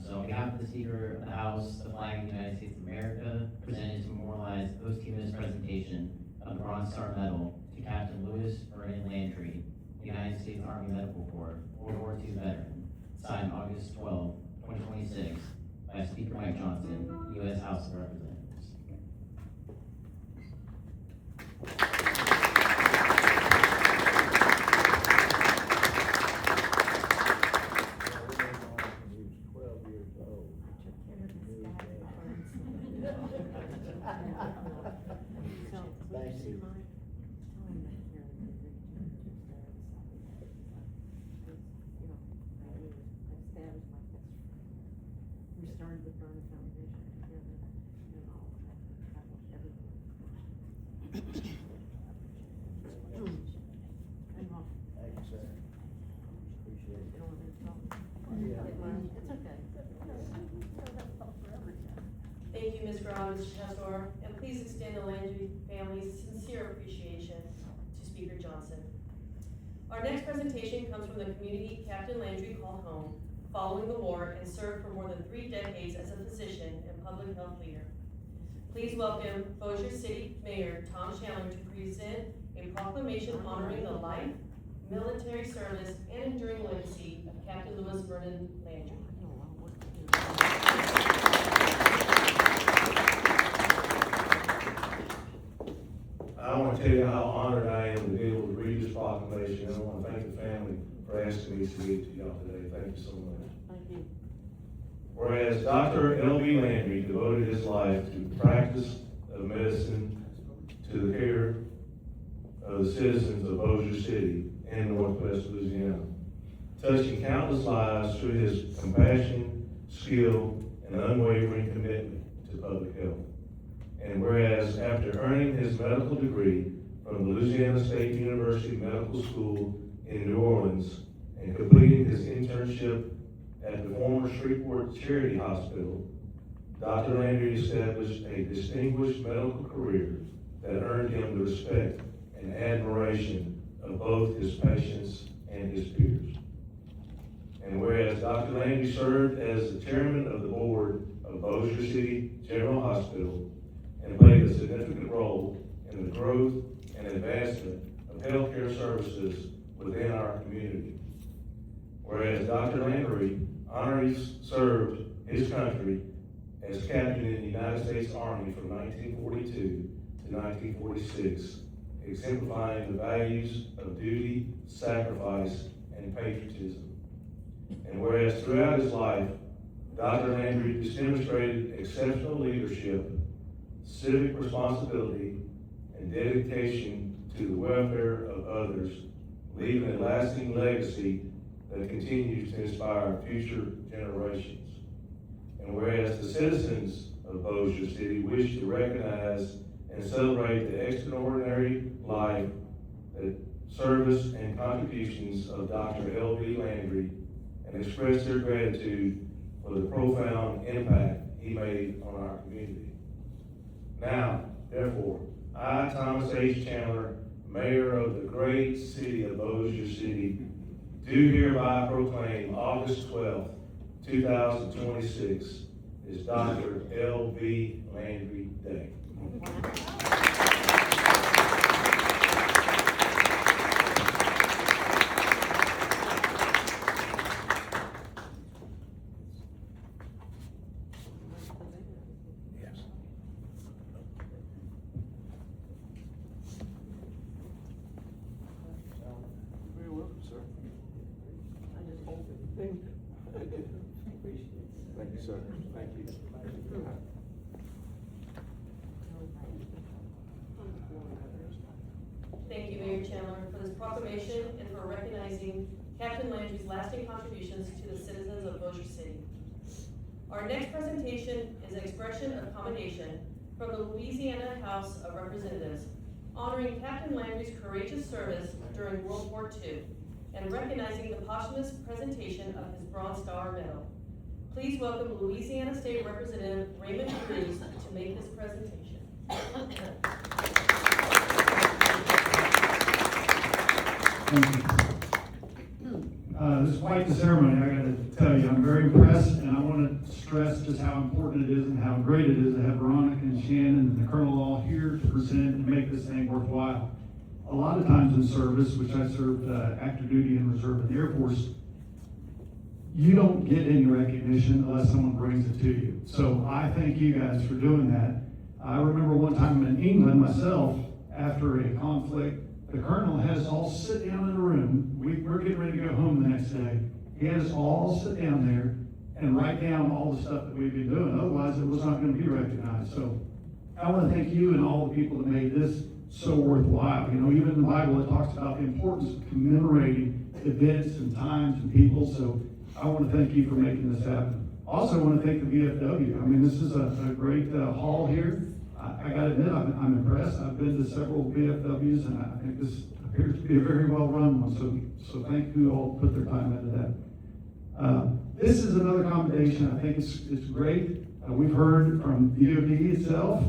So on behalf of the Speaker of the House, the flag of the United States of America, presented to memorialize the post-humanist presentation of the Bronze Star Medal to Captain Louis Vernon Landry, United States Army Medical Corps, World War II veteran, signed August 12, 2026, by Speaker Mike Johnson, U.S. House of Representatives. Mr. Allen, Mr. Testor, and please extend the Landry family's sincere appreciation to Speaker Johnson. Our next presentation comes from the community Captain Landry called home following the war and served for more than 3 decades as a physician and public health leader. Please welcome Bossier City Mayor Tom Chandler to present a proclamation honoring the life, military service, and enduring legacy of Captain Louis Vernon Landry. I want to tell you how honored I am to be able to read this proclamation, and I want to thank the family for asking me to read it to y'all today. Thank you so much. Thank you. Whereas Dr. L.B. Landry devoted his life to the practice of medicine, to the care of the citizens of Bossier City and Northwest Louisiana, touching countless lives through his compassion, skill, and unwavering commitment to public health. And whereas after earning his medical degree from the Louisiana State University Medical School in New Orleans and completing his internship at the former Shreveport Charity Hospital, Dr. Landry established a distinguished medical career that earned him the respect and admiration of both his patients and his peers. And whereas Dr. Landry served as the chairman of the board of Bossier City General Hospital and played a significant role in the growth and advancement of healthcare services within our community. Whereas Dr. Landry honorably served his country as captain in the United States Army from 1942 to 1946, exemplifying the values of duty, sacrifice, and patriotism. And whereas throughout his life, Dr. Landry demonstrated exceptional leadership, civic responsibility, and dedication to the welfare of others, leaving a lasting legacy that continues to inspire future generations. And whereas the citizens of Bossier City wish to recognize and celebrate the extraordinary life, the service, and contributions of Dr. L.B. Landry and express their gratitude for the profound impact he made on our community. Now, therefore, I, Thomas H. Chandler, Mayor of the great city of Bossier City, do hereby proclaim August 12th, 2026 is Dr. L.B. Landry Day. Very welcome, sir. Thank you, sir. Thank you. Thank you, Mayor Chandler, for this proclamation and for recognizing Captain Landry's lasting contributions to the citizens of Bossier City. Our next presentation is an expression of commendation from the Louisiana House of Representatives, honoring Captain Landry's courageous service during World War II and recognizing the posthumous presentation of his Bronze Star Medal. Please welcome Louisiana State Representative Raymond Cruz to make this presentation. Thank you. This is quite the ceremony, I gotta tell you. I'm very impressed, and I want to stress just how important it is and how great it is to have Veronica and Shannon and the Colonel all here to present and make this thing worthwhile. A lot of times in service, which I served active duty and reserve in the Air Force, you don't get any recognition unless someone brings it to you. So I thank you guys for doing that. I remember one time in England myself, after a conflict, the Colonel had us all sit down in a room. We're getting ready to go home the next day. He had us all sit down there and write down all the stuff that we've been doing. Otherwise, it was not going to be recognized. So I want to thank you and all the people that made this so worthwhile. You know, even in the Bible, it talks about the importance of commemorating events and times and people. So I want to thank you for making this happen. Also, I want to thank the VFW. I mean, this is a great hall here. I got to admit, I'm impressed. I've been to several VFWs, and I think this appears to be a very well-run one. So thank you all who put their time into that. This is another commendation. I think it's great. We've heard from DOD itself,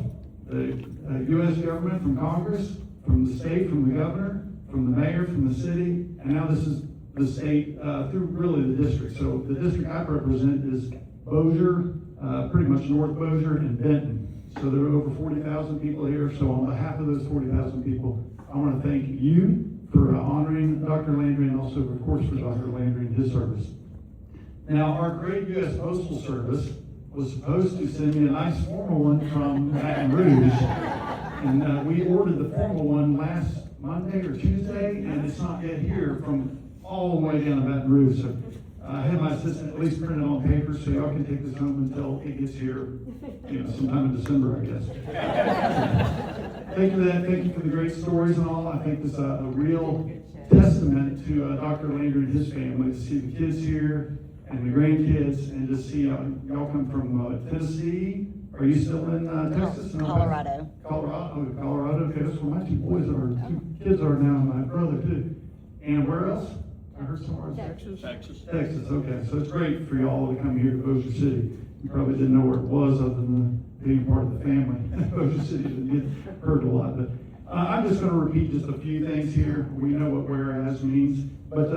the U.S. government, from Congress, from the state, from the governor, from the mayor, from the city, and now this is the state through really the district. So the district I represent is Bossier, pretty much North Bossier and Benton. So there are over 40,000 people here. So on behalf of those 40,000 people, I want to thank you for honoring Dr. Landry, and also, of course, for Dr. Landry and his service. Now, our great U.S. Postal Service was supposed to send me a nice formal one from Baton Rouge, and we ordered the formal one last Monday or Tuesday, and it's not yet here from all the way down to Baton Rouge. So I had my assistant at least print it on paper, so y'all can take this home until it gets here, sometime in December, I guess. Thank you for that. Thank you for the great stories and all. I think this is a real testament to Dr. Landry and his family, to see the kids here and the grandkids, and to see y'all come from Tennessee. Are you still in Texas? Colorado. Colorado. Okay, that's where my two boys are. Two kids are now, and my brother too. And where else? I heard somewhere. Texas. Okay, so it's great for y'all to come here to Bossier City. You probably didn't know where it was, other than being part of the family. Bossier City didn't get heard a lot, but I'm just going to repeat just a few things here. We know what whereas means, but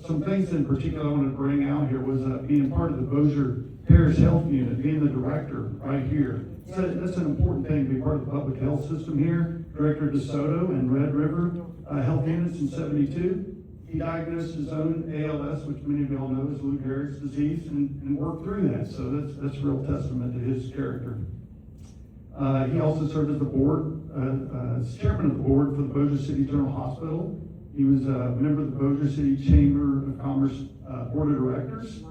some things in particular I want to bring out here was being part of the Bossier Parish Health Unit, being the director right here. So that's an important thing to be part of the public health system here. Director DeSoto and Red River Health Units in '72. He diagnosed his own ALS, which many of y'all know is Lou Gehrig's disease, and worked through that. So that's a real testament to his character. He also served as the board, as chairman of the board for the Bossier City General Hospital. He was a member of the Bossier City Chamber of Commerce Board of Directors,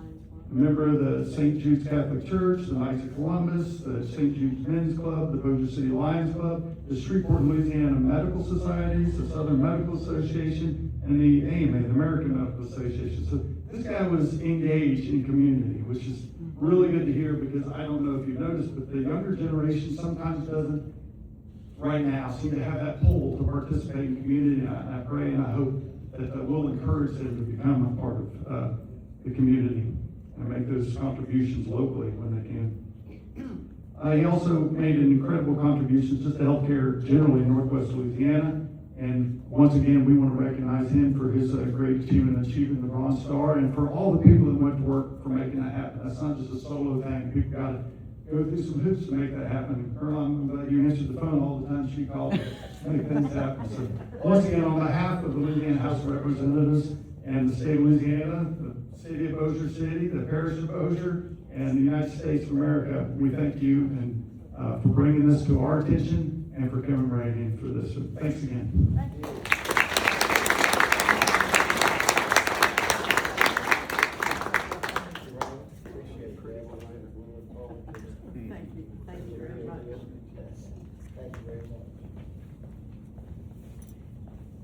a member of the St. Jude's Catholic Church, the Knights of Columbus, the St. Jude's Men's Club, the Bossier City Lions Club, the Shreveport, Louisiana Medical Societies, the Southern Medical Association, and the AMA, the American Medical Association. So this guy was engaged in community, which is really good to hear, because I don't know if you've noticed, but the younger generation sometimes doesn't, right now, seem to have that pull to participate in community. And I pray and I hope that we'll encourage them to become a part of the community and make those contributions locally when they can. He also made an incredible contribution just to healthcare generally in Northwest Louisiana. And once again, we want to recognize him for his great achievement in achieving the Bronze Star, and for all the people that went to work for making that happen. That's not just a solo thing. People got to go through some hoops to make that happen. Earl, I'm glad you answered the phone all the time she called to make things happen. So once again, on behalf of the Louisiana House of Representatives and the state of Louisiana, the city of Bossier City, the parish of Bossier, and the United States of America, we thank you and for bringing this to our attention and for commemorating for this. So thanks again. Thank you. Thank you very much. Thank you very much.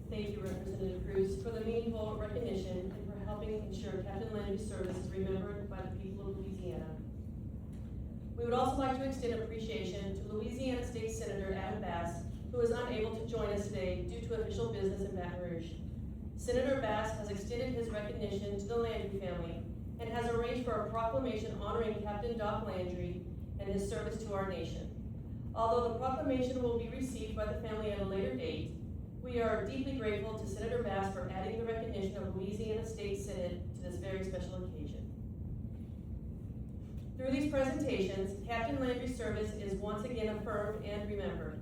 Thank you, Representative Cruz, for the meaningful recognition and for helping ensure Captain Landry's service is remembered by the people of Louisiana. We would also like to extend appreciation to Louisiana State Senator Adam Bass, who is unable to join us today due to official business in Baton Rouge. Senator Bass has extended his recognition to the Landry family and has arranged for a proclamation honoring Captain Doc Landry and his service to our nation. Although the proclamation will be received by the family at a later date, we are deeply grateful to Senator Bass for adding the recognition of Louisiana State Senate to this very special occasion. Through these presentations, Captain Landry's service is once again affirmed and remembered.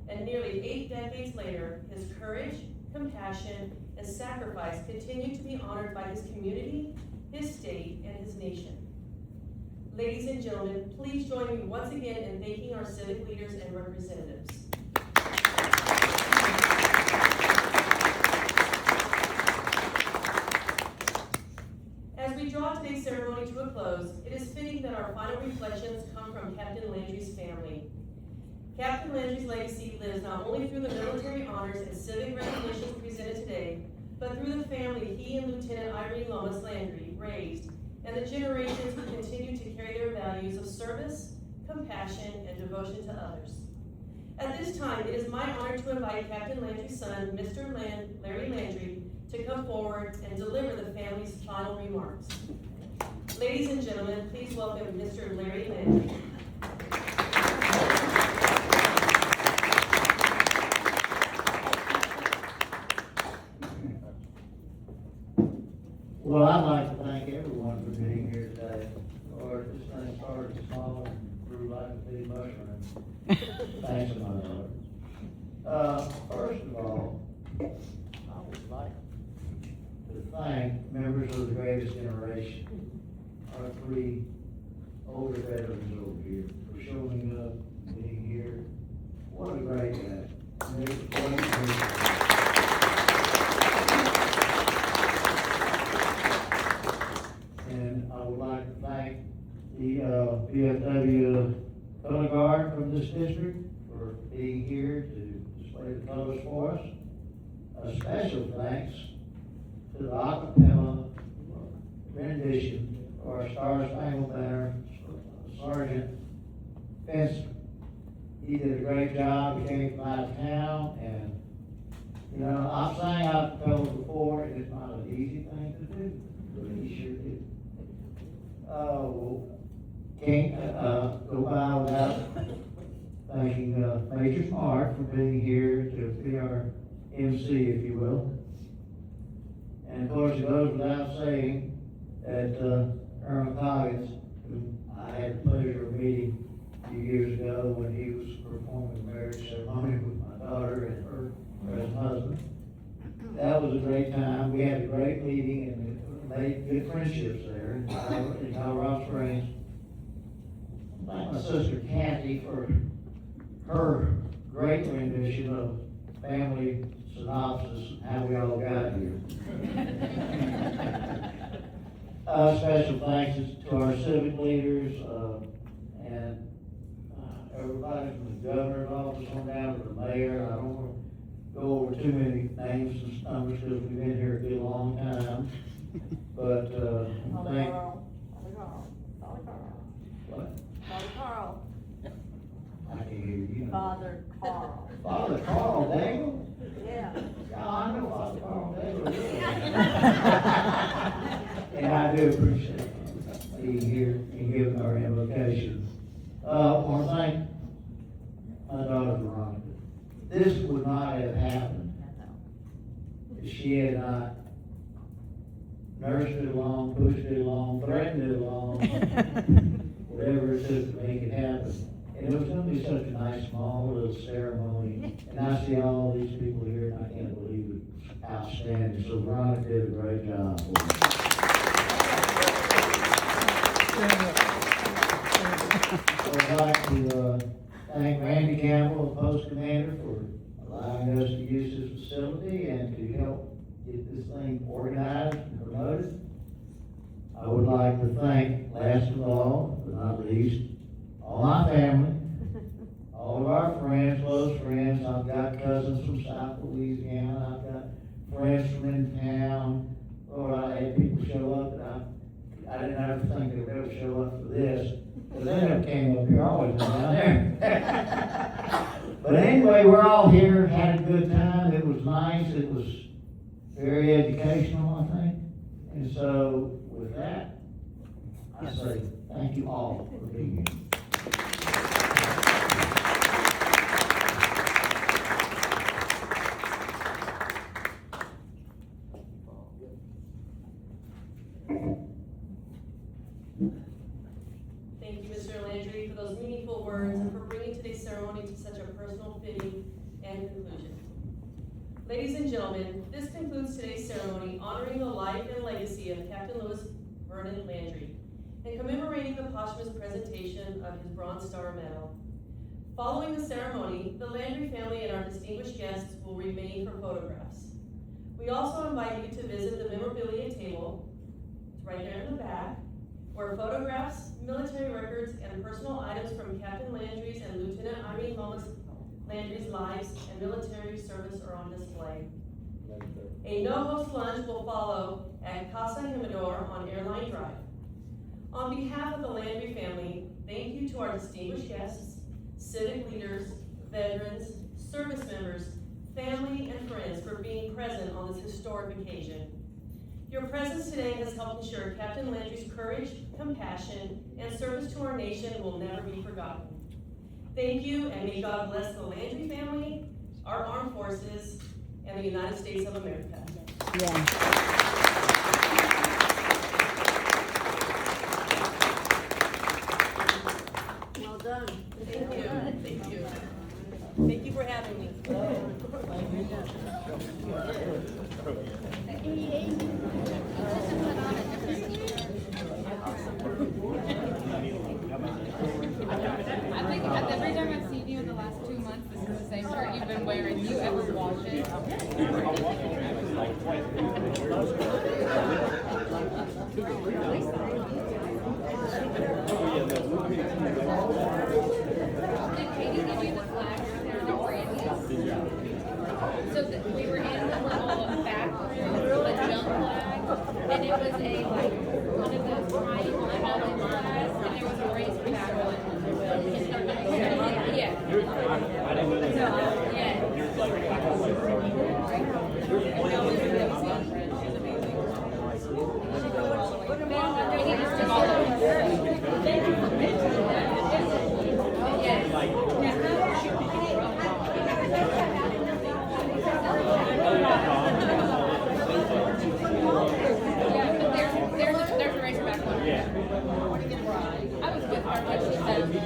And nearly 8 decades later, his courage, compassion, and sacrifice continue to be honored by his community, his state, and his nation. Ladies and gentlemen, please join me once again in thanking our civic leaders and representatives. As we draw today's ceremony to a close, it is fitting that our final reflections come from Captain Landry's family. Captain Landry's legacy lives not only through the military honors and civic recognitions presented today, but through the family he and Lieutenant Irene Lomas Landry raised, and the generations who continue to carry their values of service, compassion, and devotion to others. At this time, it is my honor to invite Captain Landry's son, Mr. Larry Landry, to come forward and deliver the family's final remarks. Ladies and gentlemen, please welcome Mr. Larry Landry. thank everyone for being here today. Lord, this thing started small and grew like a big mushroom. Thanks to my Lord. First of all, I would like to thank members of the greatest generation, our three older veterans over here, for showing up, being here. What a great day. And it was great to meet you. And I would like to thank the VFW color guard from this district for being here to display the colors for us. A special thanks to the acapella rendition for our Star Spangled Banner Sergeant Spencer. He did a great job. He came from out of town, and you know, I've sang acapella before. It's not an easy thing to do, but he sure did. Can't go by without thanking Major Smart for being here to be our MC, if you will. And of course, it goes without saying that Irma Coggins, who I had the pleasure of meeting a few years ago when he was performing the marriage ceremony with my daughter and her present husband. That was a great time. We had a great meeting and made good friendships there in Colorado Springs. Thank my sister Kathy for her great rendition of Family Synopsis, how we all got here. Special thanks to our civic leaders and everybody from the governor's office on down to the mayor. I don't want to go over too many names and numbers because we've been here a good long time. But thank. What? Father Carl. I can hear you. Father Carl. Father Carl Daigle? Yeah. Yeah, I know Father Carl Daigle. And I do appreciate being here and giving our invocation. I want to thank my daughter Veronica. This would not have happened if she had not nursed it along, pushed it along, threatened it along, whatever it took to make it happen. And it was going to be such a nice, small little ceremony. And I see all these people here, and I can't believe it. Outstanding. So Veronica did a great job for me. I'd like to thank Randy Campbell, the post commander, for allowing us to use his facility and to help get this thing organized and promoted. I would like to thank, last of all, but not least, all my family, all of our friends, close friends. I've got cousins from South Louisiana. I've got friends from in town. Lord, I had people show up, and I didn't ever think they would ever show up for this. But they never came up here, always been down there. But anyway, we're all here, had a good time. It was nice. It was very educational, I think. And so, with that, I say thank you all for being here. Thank you, Mr. Landry, for those meaningful words and for bringing today's ceremony to such a personal fitting and conclusion. Ladies and gentlemen, this concludes today's ceremony honoring the life and legacy of Captain Louis Vernon Landry and commemorating the posthumous presentation of his Bronze Star Medal. Following the ceremony, the Landry family and our distinguished guests will remain for photographs. We also invite you to visit the memorabilia table, it's right there in the back, where photographs, military records, and personal items from Captain Landry's and Lieutenant Irene Lomas Landry's lives and military service are on display. A no-host lunch will follow at Casa Jimador on Airline Drive. On behalf of the Landry family, thank you to our distinguished guests, civic leaders, veterans, service members, family, and friends for being present on this historic occasion. Your presence today has helped ensure Captain Landry's courage, compassion, and service to our nation will never be forgotten. Thank you, and may God bless the Landry family, our armed forces, and the United States of America. Yeah.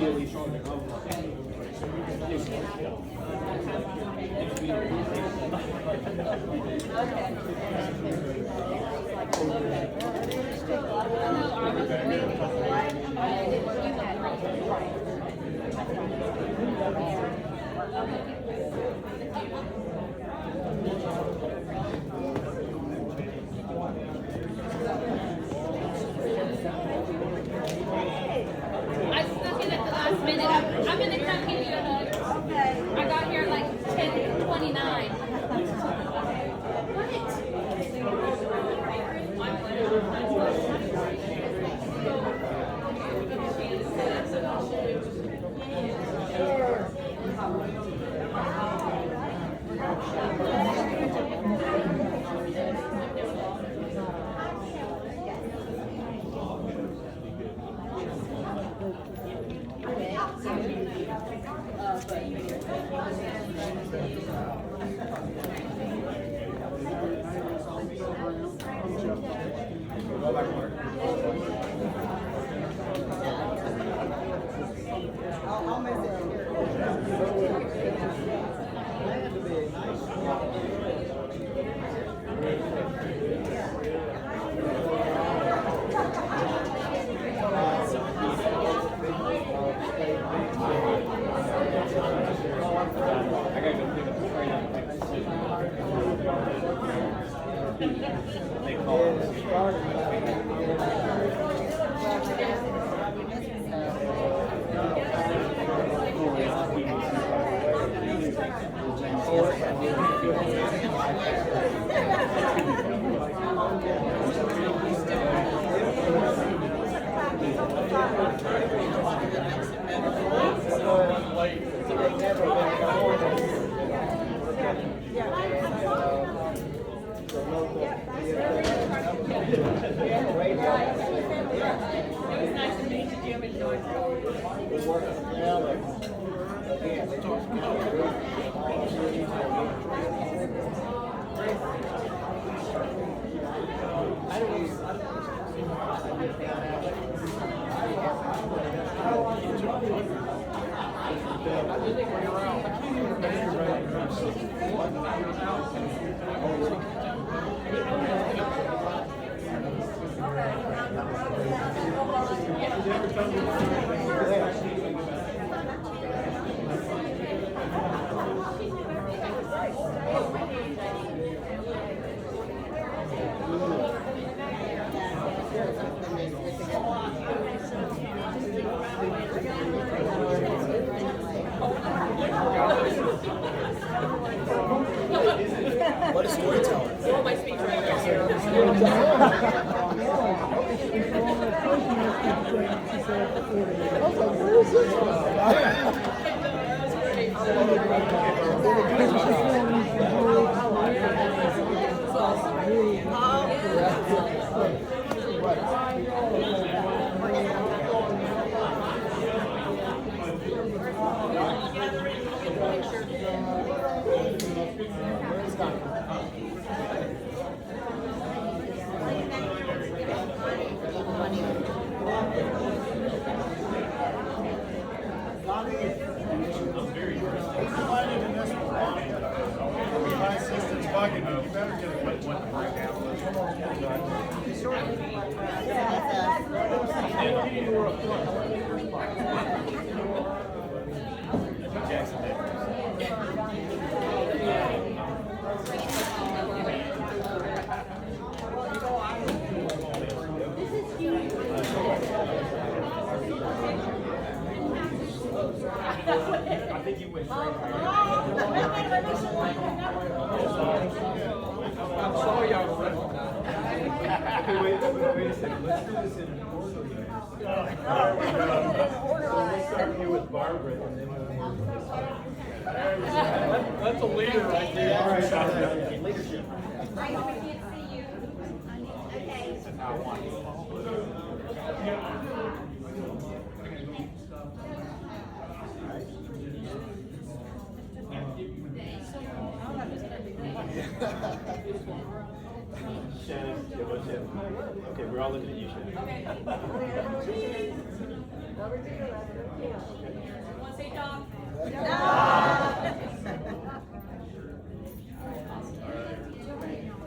immediately showing the I snuck in at the last minute. I'm gonna come give you a hug. Okay. I got here at like 10:29. What a storyteller. All my speech right My assistant's bugging me. You better get a quick one right now. I think you went straight. I'm sorry I was okay, wait a second. Let's do this in order. There we go. So we'll start here with Barbara and then we'll move this way. That's a leader right there. All right, leadership. I can't see you. Okay. Shannon, okay, we're all looking at you, Shannon. Okay. Want to say dog?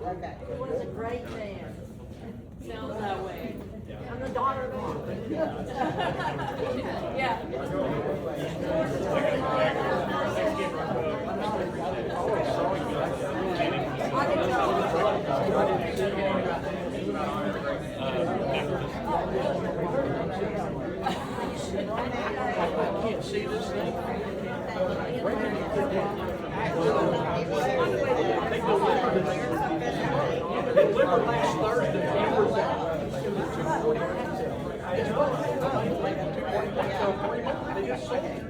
Okay. It was a great man. Sounds that way. I'm the daughter-in-law. Yeah. I can't see this thing. They delivered last Thursday. Papers out. They just sold it.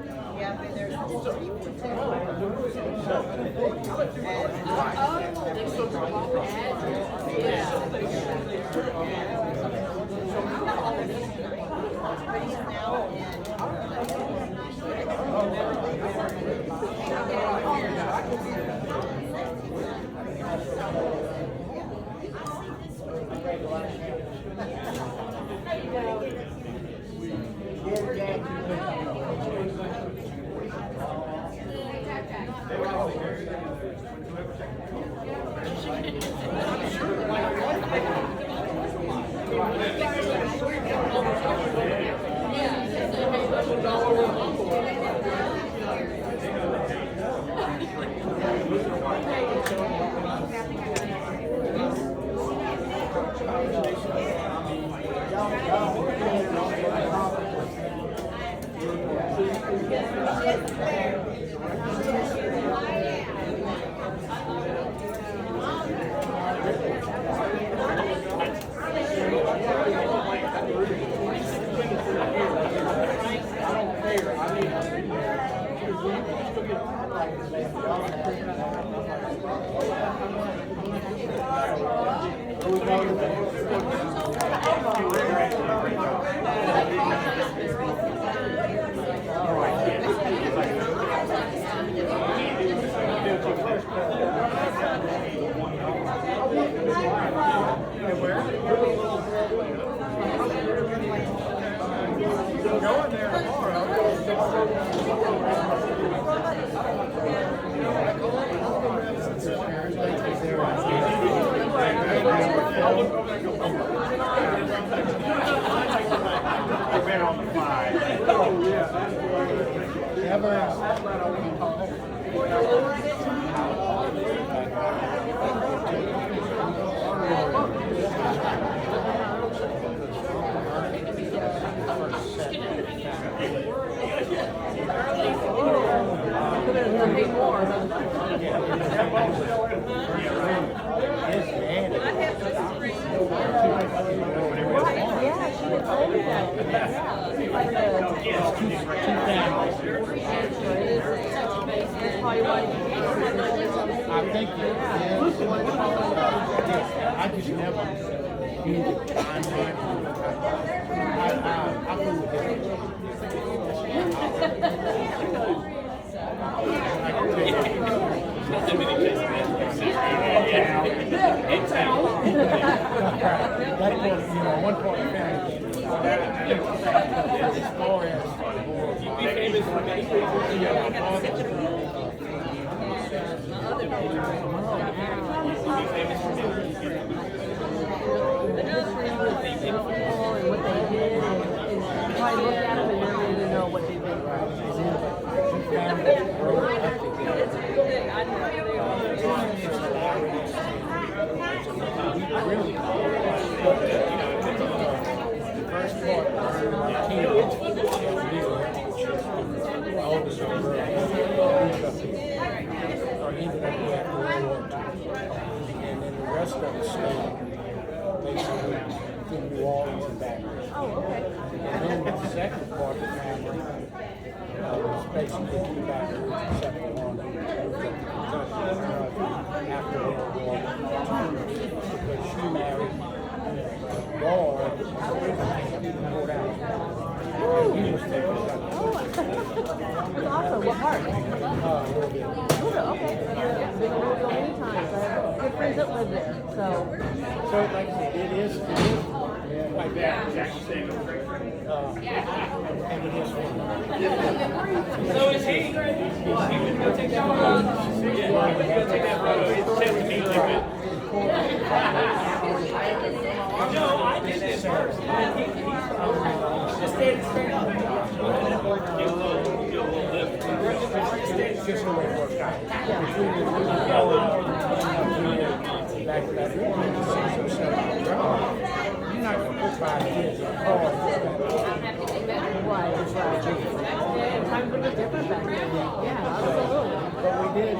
like that, Jack Samuel. So is he? He would go take that photo. Yeah, he would go take that photo. It's just me like no, I did this first. Just stand straight up. Get a little lift. It's just the way it works out. Between the back to back, 6 or 7 hours. You're not going to put 5 kids in a car. Right, that's right. And times were different back then. Yeah, absolutely. But we did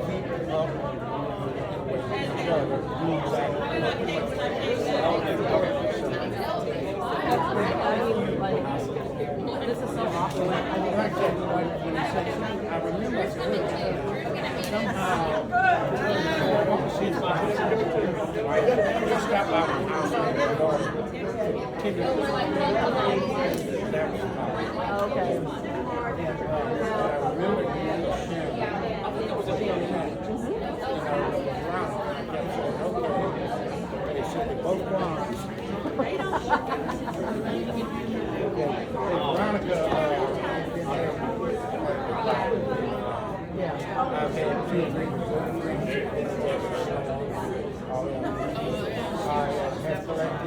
keep up with each other. I mean, like, this is so awful. I mean, I can't like when he said, I remember somehow she's stopped by my house and my daughter. That was okay. I remember they said they both blondes. Veronica, I've had 2 or 3 I have collected at the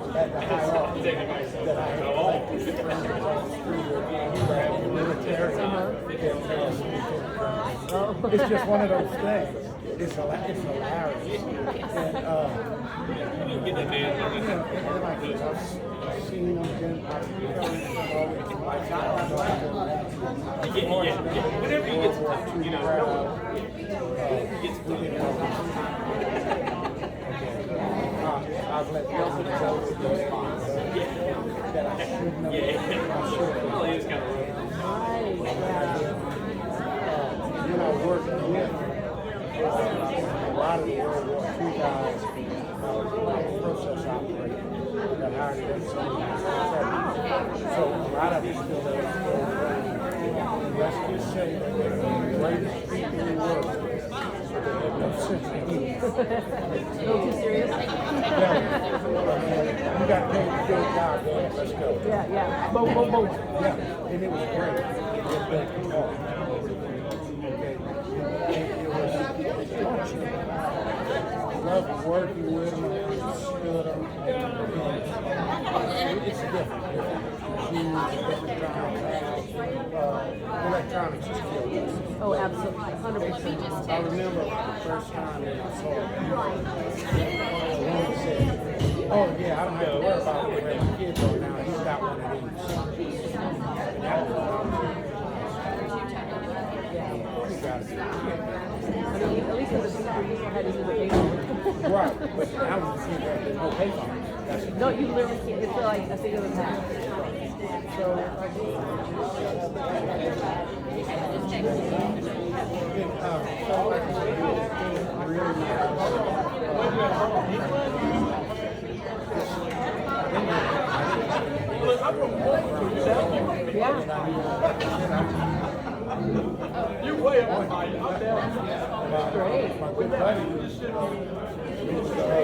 high office that I have collected friends on the street who are military. It's just one of those things. It's hilarious. And, I've seen them, whenever you I've let them know that I shouldn't have. When I worked with a lot of the World War II guys, process operator that hired them. So a lot of them still there. Let's just say that they're the greatest people in the world. They have no sense of humor. No, too serious? You got paid to do a job, man. Let's go. Yeah. Boom, boom, boom. Yeah, and it was great. It was very hard. Loved working with them, stood them. It's different. Electronics is killed us. Oh, absolutely. 100%. I remember the first time that I saw a woman said, oh yeah, I don't have to worry about it with my kids right now. He's got one of these. And that was I mean, at least in the future, you still had to use a payphone. right, but now we see that there's no payphone. No, you literally can't. It's like a thing of the past. So, You're way up on my great. My good buddy was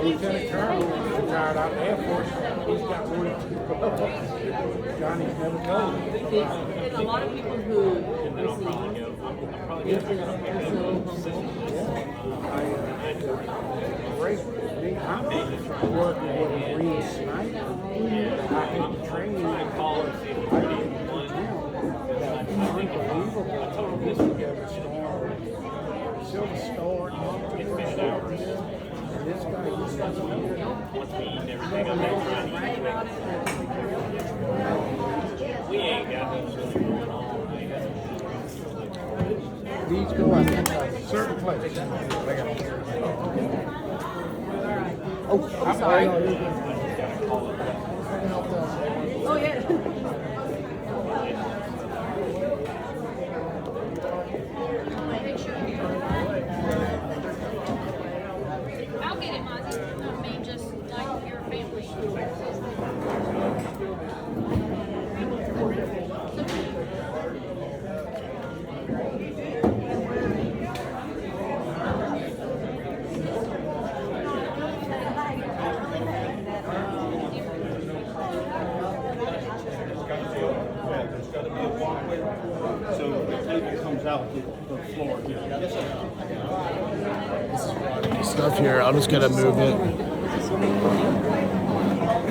Lieutenant Colonel, retired out in the Air Force. He's got one. Johnny's never told me. And a lot of people who receive I'm working with a Marine sniper. I had the training. I did unbelievable. This together storm, Silver Star, and this guy used to we ain't got these go, I think, a certain place. Oh, I'm sorry. Oh, yeah. I'll get it, Mozzie. I mean, just like your family. close out the floor here. Yes, sir. Stuff here. I'm just gonna move it.